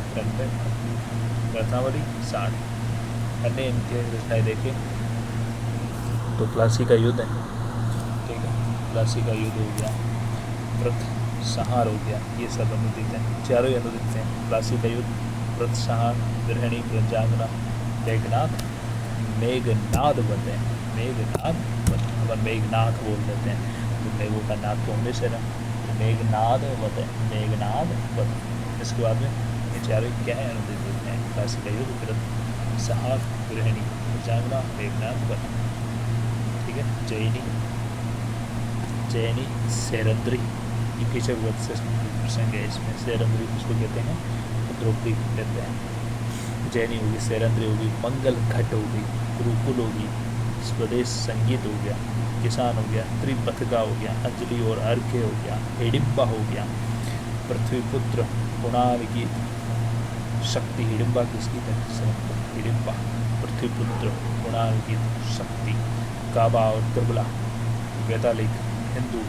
रत्नावली 60। अन्य इनके रचनाएँ देखें तो प्लासी का युद्ध है, ठीक है, प्लासी का युद्ध हो गया, व्रत संहार हो गया, ये सब अनुदित हैं, चारों ही अनुदित हैं। प्लासी का युद्ध, व्रत संहार, गृहिणी, प्रंजांगना, मेघनाद वध है, अपन मेघनाथ बोल देते हैं, तो मेघों का नाथ तो हमें से ना, मेघनाद वध है, मेघनाद वध। इसके बाद में ये चारों क्या है, अनुदित होते हैं। प्लासी का युद्ध, व्रत संहार, गृहिणी, प्रंजांगना, मेघनाद वध, ठीक है। जैनी सैरंद्री, ये कीचक वध से प्रसंग है, इसमें सैरंद्री उसको कहते हैं, द्रौपदी कहते हैं। जैनी होगी, सैरंद्री होगी, मंगल घट होगी, गुरुकुल होगी, स्वदेश संगीत हो गया, किसान हो गया, त्रिपथका हो गया, अंजलि और अर्घ्य हो गया, हिडिम्बा हो गया, पृथ्वीपुत्र, कुणाल की शक्ति, हिडिम्बा किसकी है, हिडिम्बा, पृथ्वीपुत्र, कुणाल की शक्ति, काबा और त्रिबला, वैतालिक, हिंदू,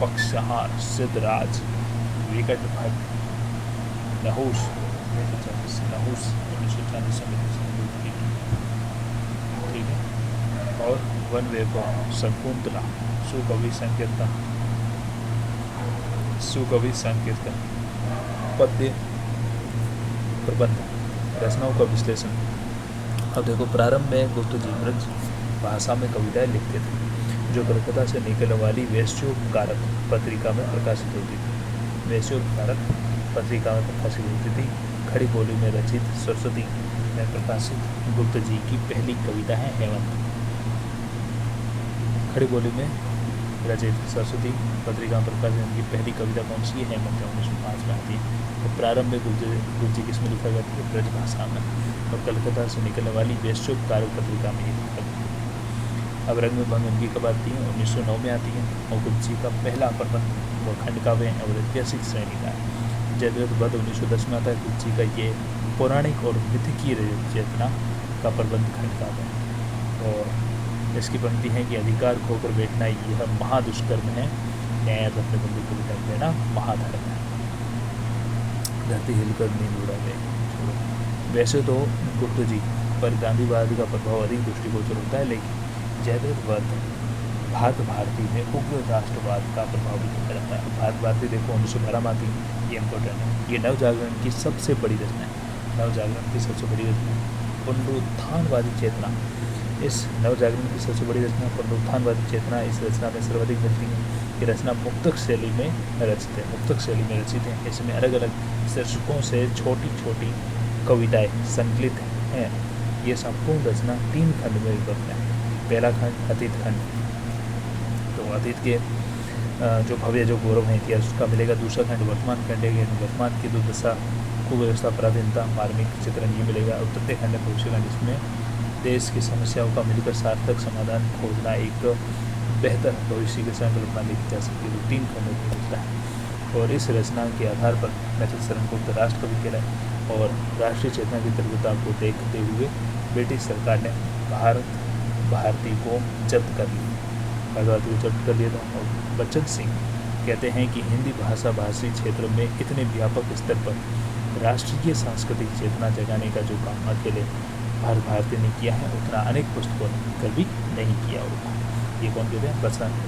पक्षहार, सिद्धराज, विकट भट्ट, नहुस 1940 ठीक है, और वन वैभव, शकुंतला, सुकवि संकीर्तन, पद्य प्रबंध, रचनाओं का विश्लेषण। अब देखो, प्रारंभ में गुप्त जी ब्रज भाषा में कविताएं लिखते थे, जो कलकत्ता से निकलने वाली वैश्योपकारक पत्रिका में प्रकाशित होती थी। वैश्योपकारक पत्रिका में प्रकाशित होती थी। खड़ी बोली में रचित सरस्वती में प्रकाशित गुप्त जी की पहली कविता है हेमंत। खड़ी बोली में रचित सरस्वती पत्रिका में प्रकाशित उनकी पहली कविता कौन सी है, हेमंत, 1905 में आती है। तो प्रारंभ में गुप्त जी किसमें लिखा जाती है, ब्रज भाषा में, और कलकत्ता से निकलने वाली वैश्योपकारक पत्रिका में ये लिखा जाती है। अब रंग में भंग इनकी कब आती है, 1909 में आती है, और गुप्त जी का पहला प्रबंध व खंड काव्य और ऐतिहासिक श्रेणी का है। जयद्रथ वध 1910 में आता है। गुप्त जी का ये पौराणिक और मिथिकीय चेतना का प्रबंध खंड काव्य है, और इसकी पंक्ति है कि अधिकार खोकर बैठना यह महादुष्कर्म है, न्याय अपने बंधु को बिठा देना महाधर्म है, धरती हिलकर नींद उड़ा गए। वैसे तो गुप्त जी पर गांधीवाद का प्रभाव अधिक दृष्टिगोचर होता है, लेकिन जयद्रथ वध भारत भारती में उग्र राष्ट्रवाद का प्रभाव भी देखा जाता है। भारत भारती देखो 1912 में आती है, ये इम्पोर्टेंट है। ये नवजागरण की सबसे बड़ी रचना है, नवजागरण की सबसे बड़ी रचना पुनरुत्थानवादी चेतना। इस नवजागरण की सबसे बड़ी रचना पुनरुत्थानवादी चेतना, इस रचना में सर्वाधिक मिलती है। ये रचना मुक्तक शैली में रचित है, इसमें अलग अलग शीर्षकों से छोटी छोटी कविताएं संकलित हैं। ये संपूर्ण रचना 3 खंड में विभक्त है। पहला खंड अतीत खंड, तो अतीत के जो भव्य जो गौरव है इतिहास उसका मिलेगा। दूसरा खंड वर्तमान खंड है, वर्तमान की दुर्दशा, कुव्यवस्था, पराधीनता, मार्मिक चित्रण ये मिलेगा। और तृतीय खंड है भविष्य खंड, इसमें देश की समस्याओं का मिलकर सार्थक समाधान खोजना, एक बेहतर भविष्य की संकल्पना लिखी जा सकती है। 3 खंडों में मिलता है, और इस रचना के आधार पर मैथिली शरण को राष्ट्रकवि कहलाए, और राष्ट्रीय चेतना की तीव्रता को देखते हुए ब्रिटिश सरकार ने भारती को जब्त कर लिया, था। और बच्चन सिंह कहते हैं कि हिंदी भाषा भाषी क्षेत्र में इतने व्यापक स्तर पर राष्ट्रीय सांस्कृतिक चेतना जगाने का जो काम अकेले भारत भारती ने किया है, उतना अनेक पुस्तकों ने कभी नहीं किया होगा। ये कौन कहते हैं,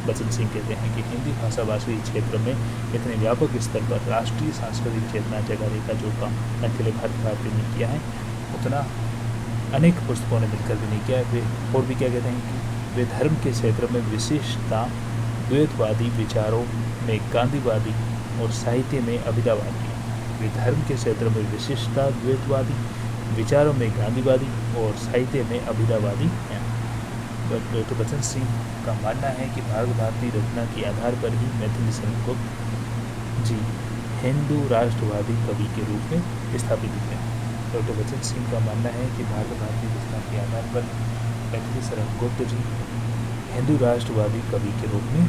बच्चन सिंह कहते हैं कि हिंदी भाषा भाषी क्षेत्र में इतने व्यापक स्तर पर राष्ट्रीय सांस्कृतिक चेतना जगाने का जो काम अकेले भारत भारती ने किया है, उतना अनेक पुस्तकों ने मिलकर भी नहीं किया है। वे और भी क्या कहते हैं कि वे धर्म के क्षेत्र में विशेषता, द्वैतवादी विचारों में गांधीवादी और साहित्य में अभिधावादी। वे धर्म के क्षेत्र में विशेषता, द्वैतवादी विचारों में गांधीवादी और साहित्य में अभिधावादी हैं। डॉक्टर बच्चन सिंह का मानना है कि भारत भारती रचना के आधार पर ही मैथिली शरण गुप्त जी हिंदू राष्ट्रवादी कवि के रूप में स्थापित हुए। डॉक्टर बच्चन सिंह का मानना है कि भारत भारती रचना के आधार पर मैथिली शरण गुप्त जी हिंदू राष्ट्रवादी कवि के रूप में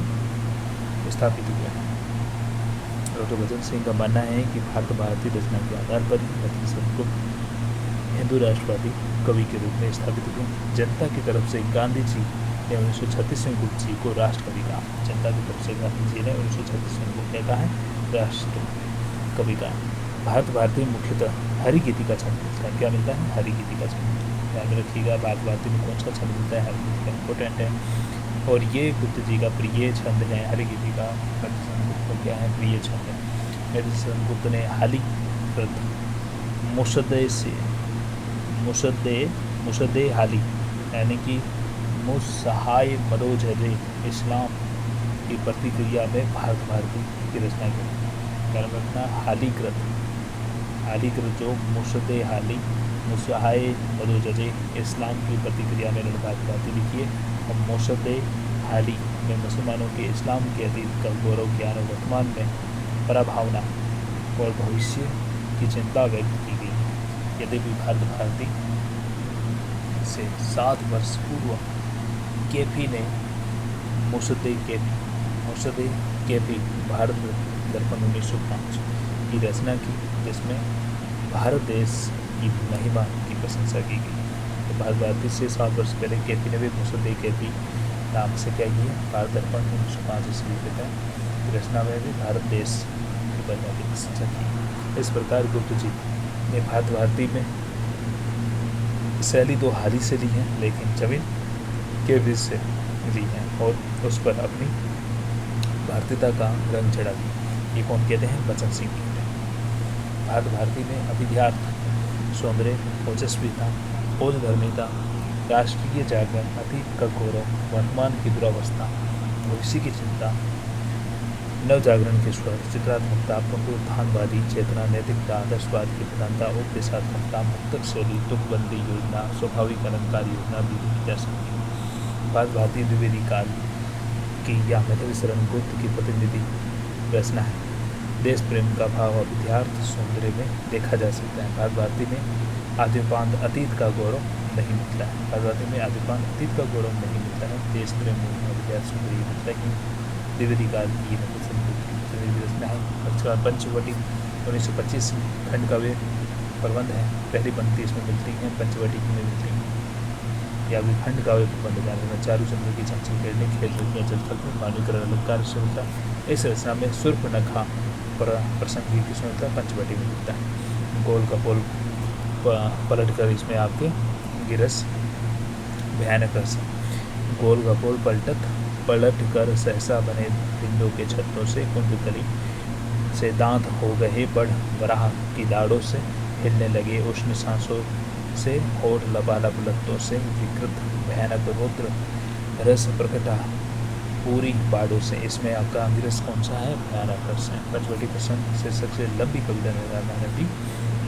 स्थापित हुए हैं। डॉक्टर भजन सिंह का मानना है कि भारतीय रचना के आधार पर ही मैथिली को हिंदू राष्ट्रवादी कवि के रूप में स्थापित हुए। जनता की तरफ से गांधी जी ने 1936 में गुप्त जी को राष्ट्रकवि कहा। जनता की तरफ से गांधी जी ने 1936 में क्या कहा है, राष्ट्र कवि कहा। भारतीय मुख्यतः हरिगीति का छंद मिलता है। क्या मिलता है, हरिगीति का छंद। ध्यान में रखिएगा, भारतीय में कौन सा छंद मिलता है, हरिगीति का, इंपॉर्टेंट है। और ये गुप्त जी का प्रिय छंद है, हरिगीति का क्या है, प्रिय छंद है। मैथिली गुप्त ने हाली मुसद्दे हाली यानी कि मुसहाय मदोजरे इस्लाम की प्रतिक्रिया में भारती की रचना की। ध्यान रखना, हालीकृत जो मुसद्दे हाली मुसहाय मदोजरे इस्लाम की प्रतिक्रिया में भारती लिखिए। और मुसद्दे हाली में मुसलमानों के इस्लाम के अतीत का गौरव ज्ञान और वर्तमान में पराभावना और भविष्य की चिंता व्यक्त की गई। यद्यपि भारती से 7 वर्ष पूर्व केपी ने मुसद्दे केपी भारत दर्पण 1905 की रचना की, जिसमें भारत देश की महिमा की प्रशंसा की गई। तो भारती से 7 वर्ष पहले केपी ने भी मुसद्दे केपी नाम से क्या किया, भारत दर्पण 1905 ईस्वी में रचना में भी भारत देश की महिमा की प्रशंसा की। इस प्रकार गुप्त जी ने भारती में शैली तो हाली से ली है, लेकिन जमीन के बीच से ली है और उस पर अपनी भारतीयता का रंग चढ़ा दिया। ये कौन कहते हैं, बचन सिंह कहते हैं। भारती में अभिध्यार्थ, सौंदर्य, ओजस्विता, ओजधर्मिता, राष्ट्रीय जागरण, अतीत का गौरव, वर्तमान की दुरावस्था, भविष्य की चिंता, नव जागरण के स्वर, चित्रात्मकता, पुनरुत्थानवादी चेतना, नैतिकता, आदर्शवाद की प्रधानता, उपदेशात्मकता, मुक्तक शैली, तुकबंदी योजना, स्वाभाविक अलंकार योजना भी की जा सकती है। भारतीय द्विवेदी काल की या मैथिली शरण गुप्त की प्रतिनिधि रचना है। देश प्रेम का भाव अभिध्यार्थ सौंदर्य में देखा जा सकता है। भारती में आद्योपांत अतीत का गौरव नहीं मिलता है। भारती में आद्योपांत अतीत का गौरव नहीं मिलता है। देश प्रेम अभिध्यार्थ सौंदर्य मिलता है। द्विवेदी काल की रचना है। पंचवटी 1925 खंड काव्य प्रबंध है। पहली पंक्ति इसमें मिलती है, पंचवटी में मिलती है। या भी खंड काव्य प्रबंध जाने चारू चंद्र की चंचल खेलने खेल जलथल में मानवीकरण अलंकार से मिलता है। इस रचना में सूर्पनखा प्रसंग किसमें मिलता है, पंचवटी में मिलता है। गोल का पोल पलट कर इसमें आपके गिरस भयानक रस, गोल का पोल पलट कर सहसा बने पिंडों के छत्तों से, कुंडकली से दांत हो गए बढ़, वराह की दाढ़ों से हिलने लगे उष्ण सांसों से, होठ लबालब लत्तों से, विकृत भयानक रुद्र रस प्रकटा पूरी बाड़ों से। इसमें आपका अंग्रेज कौन सा है, भयानक रस है। पंचवटी प्रसंग से सबसे लंबी कविता मैंने भी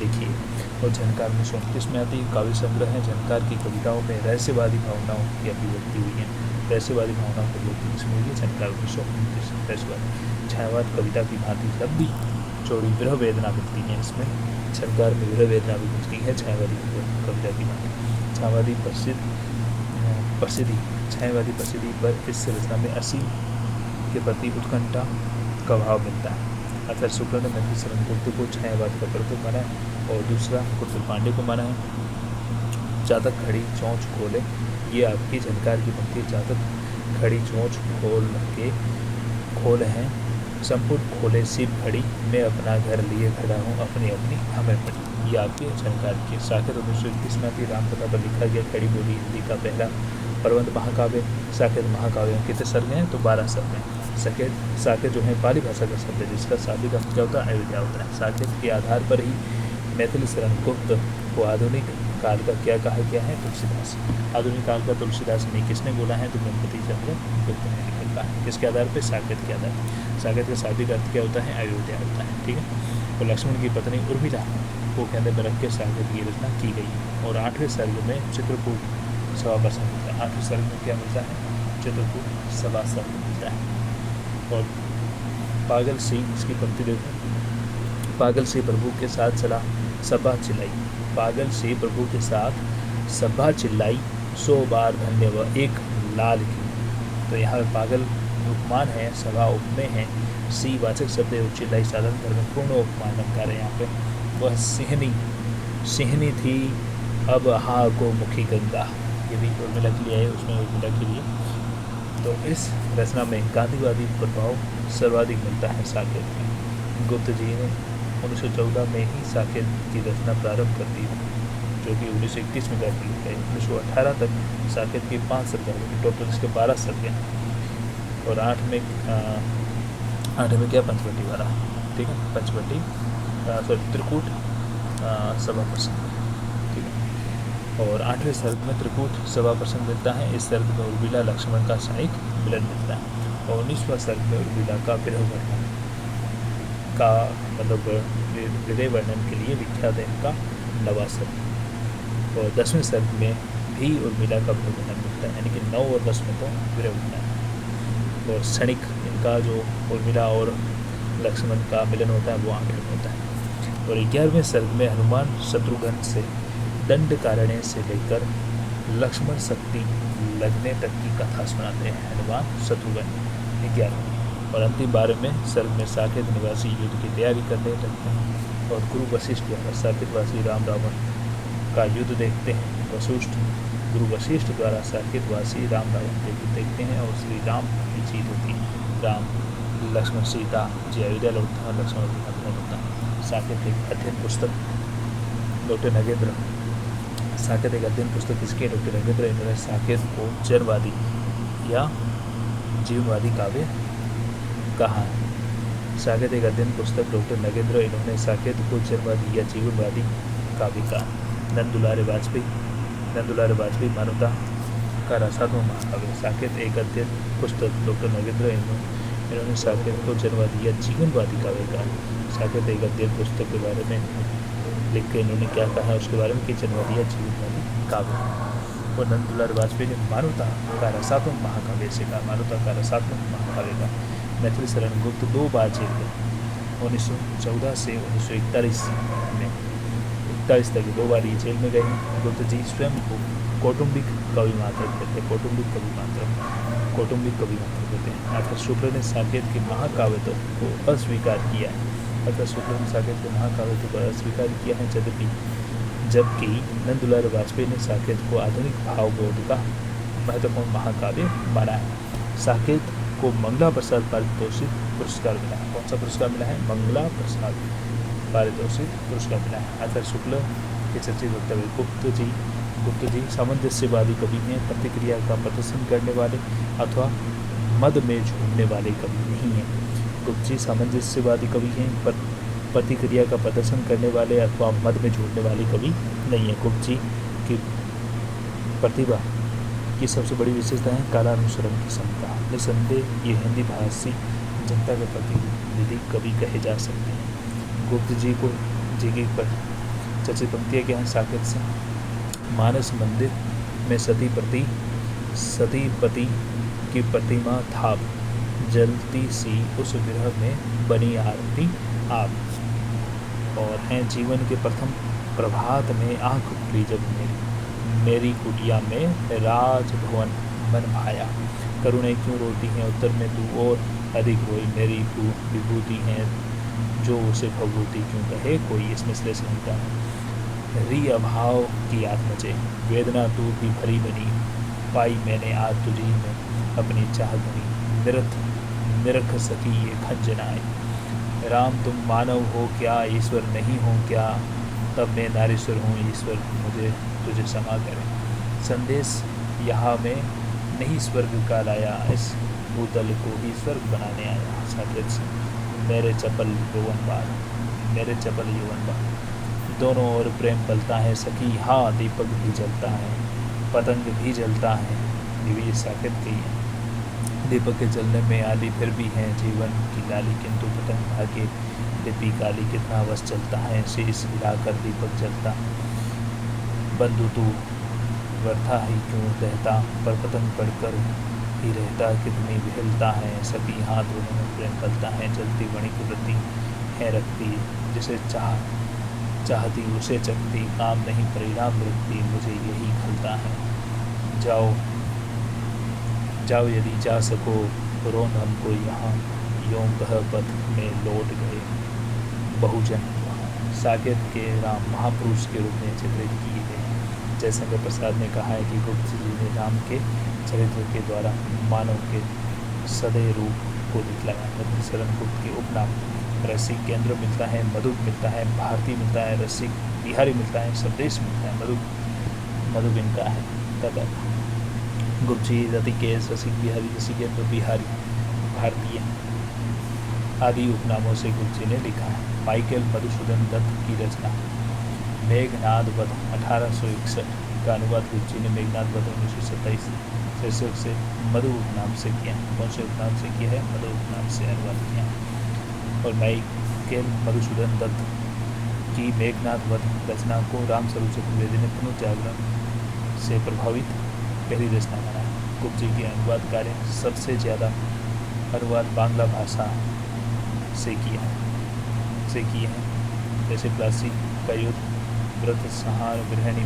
लिखी है। और झनकार 1929 में आती काव्य संग्रह है। झनकार की कविताओं में रहस्यवादी भावनाओं की अभिव्यक्ति हुई है। रहस्यवादी भावनाओं की अभिव्यक्ति किसमें हुई है, झनकार 1929 रहस्यवादी। छायावाद कविता की भांति लंबी चौड़ी विरह वेदना मिलती है। इसमें झनकार में विरह वेदना भी मिलती है छायावादी कविता की भांति। छायावादी प्रसिद्धि पर इस रचना में असीम के प्रति उत्कंठा का भाव मिलता है। आचार्य शुक्ल ने मैथिली शरण गुप्त को छायावाद का प्रतीक माना है और दूसरा कुतुल पांडे को माना है। चातक खड़ी चोंच खोले, ये आपकी झनकार की पंक्ति। चातक खड़ी चोंच खोल हैं, संपुट खोले सिप खड़ी, मैं अपना घर लिए खड़ा हूँ, अपनी अपनी हमें पड़ी। ये आपके झनकार की। साकेत 1931 में आती रामकथा पर लिखा गया खड़ी बोली हिंदी का पहला प्रबंध महाकाव्य। साकेत महाकाव्य कितने सर्ग हैं, तो 12 सर्ग हैं। साकेत जो है पाली भाषा का शब्द है, जिसका शाब्दिक अर्थ क्या होता है, अयोध्या होता है। साकेत के आधार पर ही मैथिली शरण गुप्त को आधुनिक काल का क्या कहा गया है, तुलसीदास। आधुनिक काल का तुलसीदास ने किसने बोला है, तो गणपति चंद्र गुप्त ने निकलता है। किसके आधार पर, साकेत के आधार पर। साकेत का शाब्दिक अर्थ क्या होता है, अयोध्या होता है। ठीक है। तो लक्ष्मण की पत्नी उर्मिला को केंद्र में रख के साकेत की रचना की गई है। और 8वें सर्ग में चित्रकूट सभासद मिलता है। 8वें सर्ग में क्या मिलता है, चित्रकूट सभासद मिलता है। और पागल सिंह, इसकी पंक्ति देखो। पागल से प्रभु के साथ चला सभा चिल्लाई, पागल से प्रभु के साथ सभा चिल्लाई, 100 बार धन्य व एक लाल की। तो यहाँ पागल उपमान है, सभा उपमेय है, सी वाचक शब्द है, उच्चिलाई साधन धर्म पूर्ण उपमान अलंकार है। यहाँ पे वह सिंहनी थी अब हा को मुखी गंगा, ये भी उर्मिला के लिए है, उसमें उर्मिला के लिए। तो इस रचना में गांधीवादी प्रभाव सर्वाधिक मिलता है साकेत में। गुप्त जी ने 1914 में ही साकेत की रचना प्रारंभ कर दी, जो कि 1931 में कर दी गई। 1918 तक साकेत की 5 सर्गें, टोटल इसके 12 सर्गें, और 8 में क्या पंचवटी वाला, ठीक है, पंचवटी सॉरी त्रिकूट सभा प्रसंग, ठीक है। और 8वें सर्ग में त्रिकूट सभा प्रसंग मिलता है। इस सर्ग में उर्मिला लक्ष्मण का साइक मिलन मिलता है। और 19वां सर्ग में उर्मिला का विरह वर्णन का मतलब विरह वर्णन के लिए विख्यात है इनका नवा सर्ग। और 10वें सर्ग में भी उर्मिला का विरह वर्णन मिलता है, यानी कि 9 और 10 में तो विरह वर्णन है। और क्षणिक इनका जो उर्मिला और लक्ष्मण का मिलन होता है वो आगे में होता है। और 11वें सर्ग में हनुमान शत्रुघ्न से दंड कारण्य से लेकर लक्ष्मण शक्ति लगने तक की कथा सुनाते हैं हनुमान शत्रुघ्न 11। और अंतिम 12वें सर्ग में साकेत निवासी युद्ध की तैयारी करने लगते हैं और गुरु वशिष्ठ द्वारा साकेतवासी राम रावण का युद्ध देखते हैं। गुरु वशिष्ठ द्वारा साकेतवासी राम रावण के युद्ध देखते हैं और श्री राम की जीत होती है। राम लक्ष्मण सीता जी अयोध्या लौटता है, लक्ष्मण जी होता है। साकेत एक अध्ययन पुस्तक डॉक्टर नगेंद्र, साकेत एक अध्ययन पुस्तक इसके डॉक्टर नगेंद्र, इन्होंने साकेत को जड़वादी या जीवनवादी काव्य कहा है। साकेत एक अध्ययन पुस्तक डॉक्टर नगेंद्र, इन्होंने साकेत को जड़वादी या जीवनवादी काव्य कहा। नंदुलारे वाजपेयी मानवता का रसात्मक महाकाव्य। साकेत एक अध्ययन पुस्तक डॉक्टर नगेंद्र, इन्होंने साकेत को जड़वादी या जीवनवादी काव्य कहा। साकेत एक अध्ययन पुस्तक के बारे में लिख के इन्होंने क्या कहा है उसके बारे में कि जन्मदिया जीवनवादी काव्य। और नंदुलाल वाजपेयी ने मानवता का रसात्मक महाकाव्य से कहा, मानवता का रसात्मक महाकाव्य का। मैथिली शरण गुप्त 2 बार जेल गए, 1914 से 1941 में, 41 तक 2 बार ये जेल में गए। गुप्त जी स्वयं को कौटुंबिक कवि मात्र कहते हैं, कौटुंबिक कवि मात्र कहते हैं। आचार्य शुक्ल ने साकेत के महाकाव्य को अस्वीकार किया है। आचार्य शुक्ल ने साकेत के महाकाव्य को अस्वीकार किया है, जबकि नंदुलाल वाजपेयी ने साकेत को आधुनिक भावबोध का महत्वपूर्ण महाकाव्य माना है। साकेत को मंगला प्रसाद पारितोषिक पुरस्कार मिला है। कौन सा पुरस्कार मिला है? मंगला प्रसाद पारितोषिक पुरस्कार मिला है। आचार्य शुक्ल के चर्चित वक्तव्य। गुप्त जी सामंजस्यवादी कवि हैं, प्रतिक्रिया का प्रदर्शन करने वाले अथवा मद में झूमने वाले कवि नहीं हैं। गुप्त जी सामंजस्यवादी कवि हैं, पर प्रतिक्रिया का प्रदर्शन करने वाले अथवा मद में झूमने वाले कवि नहीं है। गुप्त जी की प्रतिभा की सबसे बड़ी विशेषता है कालानुसरण की क्षमता। निसंदेह ये हिंदी भाषी जनता के प्रतिनिधि कवि कहे जा सकते हैं। गुप्त जी की चर्चित पंक्तियाँ क्या हैं? साकेत से मानस मंदिर में सतीपति की प्रतिमा थाप, जलती सी उस विरह में बनी आरती आप। और हैं जीवन के प्रथम प्रभात में आँख खुली जब मेरी कुटिया में राजभवन मन भाया। करुणा क्यों रोती हैं उत्तर में तू और अधिक रोई, मेरी विभूति हैं जो उसे भभूति क्यों कहे कोई। इसमें श्लेषण का री अभाव की आत्मचे, वेदना तू भी भरी बनी, पाई मैंने आज तुझी में अपनी चाह गनी, निरख सकी ये खंजनाए। राम तुम मानव हो क्या, ईश्वर नहीं हो क्या, तब मैं नारीश्वर हूँ, ईश्वर मुझे तुझे क्षमा करे। संदेश यहाँ में नहीं स्वर्ग का लाया, इस भूतल को ही स्वर्ग बनाने आया। साकेत से मेरे चपल यौवन बाल, दोनों ओर प्रेम पलता है सखी, हाँ दीपक भी जलता है, पतंग भी जलता है। ये भी साकेत की है। दीपक के जलने में आली फिर भी है जीवन की लाली, किंतु पतंग भाग्य लिपि काली, कितना बस चलता है शीश हिलाकर दीपक जलता। बंधु तू व्यर्था ही क्यों रहता, पर पतंग पड़कर ही रहता, कितनी बिहलता है सभी हाथ दोनों में प्रेम पलता है। जलती बड़ी कुदरती है रखती, जिसे चाहती उसे चखती, काम नहीं परिणाम देखती, मुझे यही खलता है। जाओ यदि जा सको रोन हमको यहाँ यों कह पथ में लौट गए बहुजन वहाँ। साकेत के राम महापुरुष के रूप में चित्रित किए गए हैं। जयशंकर प्रसाद ने कहा है कि गुप्त जी ने राम के चरित्र के द्वारा मानव के सदैव रूप को दिखलाया। मधुशरण गुप्त के उपनाम रसिक केंद्र मिलता है, मधुप मिलता है, भारती मिलता है, रसिक बिहारी मिलता है, स्वदेश मिलता है, मधुप इनका है तथा गुप्त जी रतिकेश रसिक बिहारी रसिकेंद्र बिहारी भारतीय आदि उपनामों से गुप्त जी ने लिखा है। माइकल मधुसूदन दत्त की रचना मेघनाद वध 1861 का अनुवाद गुप्त जी ने मेघनाद वध 1927 शीर्षक से मधु उपनाम से किया। कौन से उपनाम से किया है? मधु उपनाम से अनुवाद किया। और माइकल मधुसूदन दत्त की मेघनाद वध रचना को रामस्वरूप चतुर्वेदी ने पुनर्जागरण से प्रभावित पहली रचना माना है। गुप्त जी के अनुवाद कार्य सबसे ज़्यादा अनुवाद बांग्ला भाषा से किए हैं जैसे प्लासी का युद्ध, व्रत संहार, गृहिणी,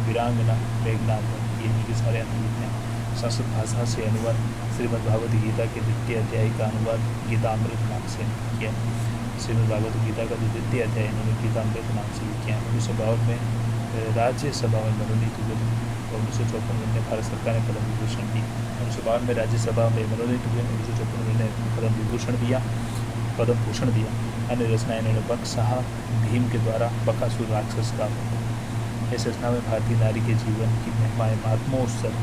वीरांगना, मेघनाद ये इनके सारे अनुवाद हैं। संस्कृत भाषा से अनुवाद श्रीमद् भागवत गीता के द्वितीय अध्याय का अनुवाद गीतामृत नाम से किया। श्रीमद् भागवत गीता का जो द्वितीय अध्याय इन्होंने गीतामृत नाम से किया। 1952 में राज्यसभा में मनोनीत हुए और 1954 में भारत सरकार ने पद्म विभूषण दी। 1952 में राज्यसभा में मनोनीत हुए, 1954 में पद्म भूषण दिया। अन्य रचनाएं इन्होंने बकशाह भीम के द्वारा बकासुर राक्षस का इस रचना में भारतीय नारी के जीवन की महिमाएं, महात्मोत्सव,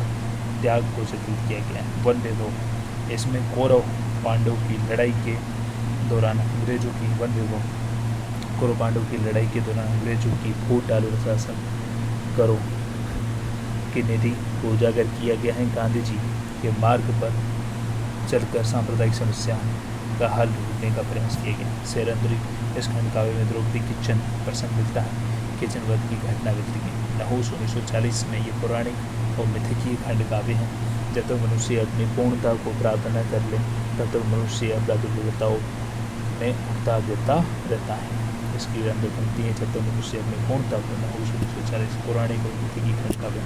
त्याग को चित्रित किया गया है। वन विभव इसमें कौरव पांडव की लड़ाई के दौरान अंग्रेजों की कौरव पांडव की लड़ाई के दौरान अंग्रेजों की फूट डालू शासन करो की नीति को उजागर किया गया है। गांधी जी के मार्ग पर चलकर सांप्रदायिक समस्या का हल ढूंढने का प्रयास किया गया। शेरंद्री इस खंड काव्य में द्रौपदी किचन प्रसंग मिलता है। किचन वध की घटना मिलती है। नहुस 1940 में ये पौराणिक और मिथकीय खंड काव्य हैं। जब तक मनुष्य अपनी पूर्णता को प्राप्त न कर ले तब तक मनुष्य अपराध दुर्गताओं में उठता गिरता रहता है। इसकी अंदर पंक्ति है, जब तक मनुष्य अपनी पूर्णता को, नहुस 1940 पौराणिक और मिथकीय खंड काव्य,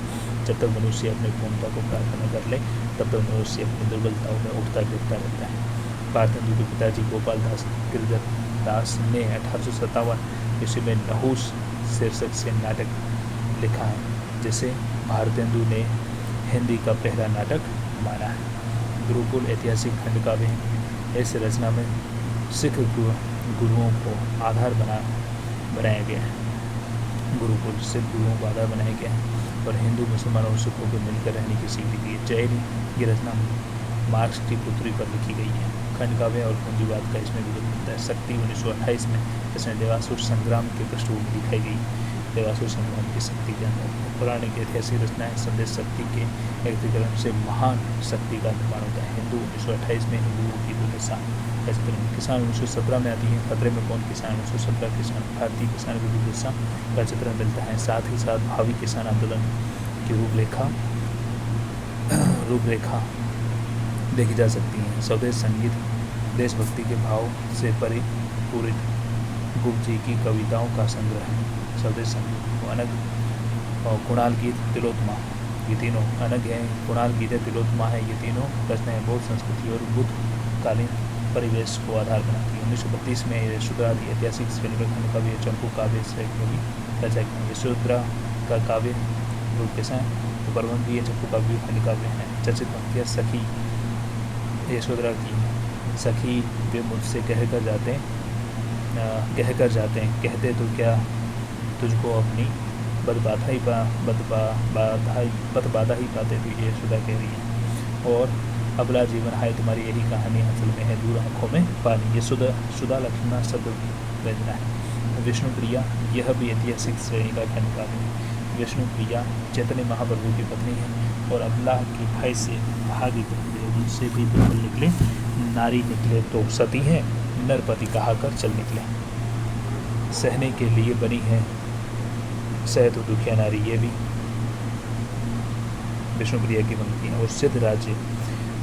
जब तक मनुष्य अपनी पूर्णता को प्राप्त न कर ले तब तक मनुष्य अपनी दुर्बलताओं में उठता गिरता रहता है। भारतेंदु के पिताजी गोपाल दास गिरधर दास ने 1857 ईस्वी में नहुस शीर्षक से नाटक लिखा है, जिसे भारतेंदु ने हिंदी का पहला नाटक माना है। गुरुकुल ऐतिहासिक खंड काव्य है। इस रचना में सिख गुरुओं को आधार बनाया गया है। गुरुकुल सिख गुरुओं को आधार बनाया गया है और हिंदू मुसलमानों और सिखों को मिलकर रहने की सीख दी गई है। जैन ये रचना मार्क्स की पुत्री पर लिखी गई है। खंड काव्य और पूंजीवाद का इसमें विरोध मिलता है। शक्ति 1928 में इसमें देवासुर संग्राम के पृष्ठभूमि दिखाई गई। देवासुर संग्राम की शक्ति के अंदर पौराणिक ऐतिहासिक रचनाएं संदेश शक्ति के व्यक्तिकरण से महान शक्ति का निर्माण होता है। हिंदू 1928 में हिंदुओं की दुर्दशा का चित्रण। किसान 1917 में आती है। खतरे में कौन किसान 1917 किसान भारतीय किसान की दुर्दशा का चित्रण मिलता है। साथ ही साथ भावी किसान आंदोलन की रूपरेखा देखी जा सकती है। स्वदेश संगीत देशभक्ति के भाव से परिपूरित गुप्त जी की कविताओं का संग्रह है। स्वदेश संगीत अनग और कुणाल गीत तिलोत्तमा ये तीनों अनग हैं। कुणाल गीत तिलोत्तमा है। ये तीनों रचनाएं बौद्ध संस्कृति और बुद्धकालीन परिवेश को आधार बनाती है। 1932 में यशोधरादि ऐतिहासिक श्रेणी का खंड काव्य चंपू काव्य से भी रचा गया। यशोधरा का काव्य रूप के साथ प्रबंध भी चंपू काव्य खंड काव्य है। चर्चित पंक्तियाँ सखी यशोधरा की सखी वे मुझसे कहकर जाते हैं कहते तो क्या तुझको अपनी बदबाधा ही पाते थे, ये यशोदा कह रही है। और अबला जीवन हाय तुम्हारी यही कहानी असल में है दूर आँखों में पानी। ये सुधा लक्ष्मण शब्द व्यंजना है। विष्णु प्रिया यह भी ऐतिहासिक श्रेणी का खंड काव्य है। विष्णु प्रिया चैतन्य महाप्रभु की पत्नी है और अबला की भाई से भागी से भी दुर्बल निकले नारी निकले तो सती हैं, नरपति कहा कर चल निकले। सहने के लिए बनी है सह तो दुखिया नारी, ये भी विष्णुप्रिया की पंक्ति है। और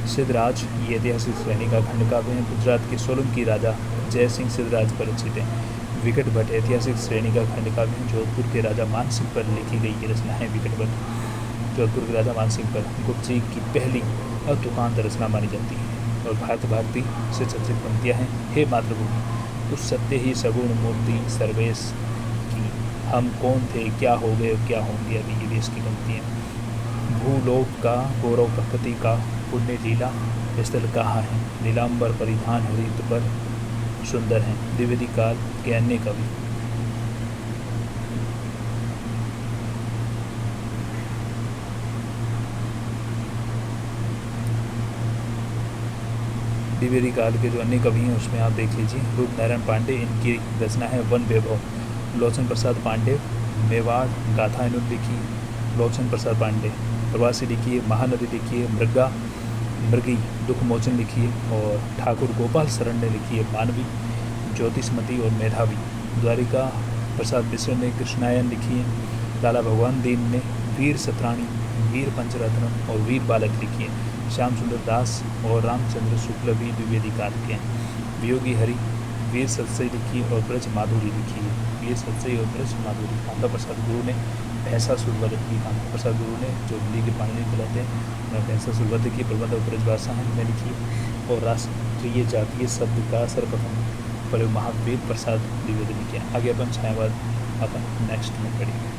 सिद्धराज ये ऐतिहासिक श्रेणी का खंड काव्य है। गुजरात के सोलंकी राजा जय सिंह सिद्धराज पर रचित है। विकट भट्ट ऐतिहासिक श्रेणी का खंड काव्य है। जोधपुर के राजा मानसिंह पर लिखी गई ये रचना है। विकट भट्ट जोधपुर के राजा मानसिंह पर गुप्त जी की पहली अतुकांत रचना मानी जाती है। और भारत भारती से चर्चित पंक्तियाँ हैं। हे मातृभूमि, उस सत्य ही सगुण मूर्ति सर्वेश की, हम कौन थे, क्या हो गए और क्या होंगे अभी, ये भी इसकी पंक्तियाँ। भूलोक का गौरव, प्रकृति का पुण्य लीला स्थल कहाँ है, नीलांबर परिधान हरित पर सुंदर हैं, द्विवेदी काल के अन्य कवि। द्विवेदी काल के जो अन्य कवि हैं उसमें आप देख लीजिए, रूप नारायण पांडे, इनकी रचना है वन वैभव। लोचन प्रसाद पांडे, मेवाड़ गाथा इन्होंने लिखी, लोचन प्रसाद पांडे। प्रवासी लिखी है, महानदी लिखी है, मृगी दुख मोचन लिखी है, और ठाकुर गोपाल शरण ने लिखी है मानवी, ज्योतिषमती और मेधावी। द्वारिका प्रसाद मिश्र ने कृष्णायन लिखी है। लाला भगवान दीन ने वीर सतराणी, वीर पंचरत्न और वीर बालक लिखी है। श्याम सुंदर दास और रामचंद्र शुक्ल भी द्विवेदी काल के हैं। वियोगी हरि, वीर सत्सई लिखी और ब्रज माधुरी लिखी है। वीर सत्सई और ब्रज माधुरी कांता प्रसाद गुरु ने भैंसा सुरवत की, कांता प्रसाद गुरु ने जो हिंदी के पाणिनि कहलाते हैं उन्होंने भैंसा सुरवत की प्रबंध और ब्रजभाषा में लिखी है। और राष्ट्रीय जातीय शब्द का सर्वप्रथम प्रयोग महावीर प्रसाद द्विवेदी ने किया। आगे अपन छायावाद अपन नेक्स्ट में पढ़ेंगे।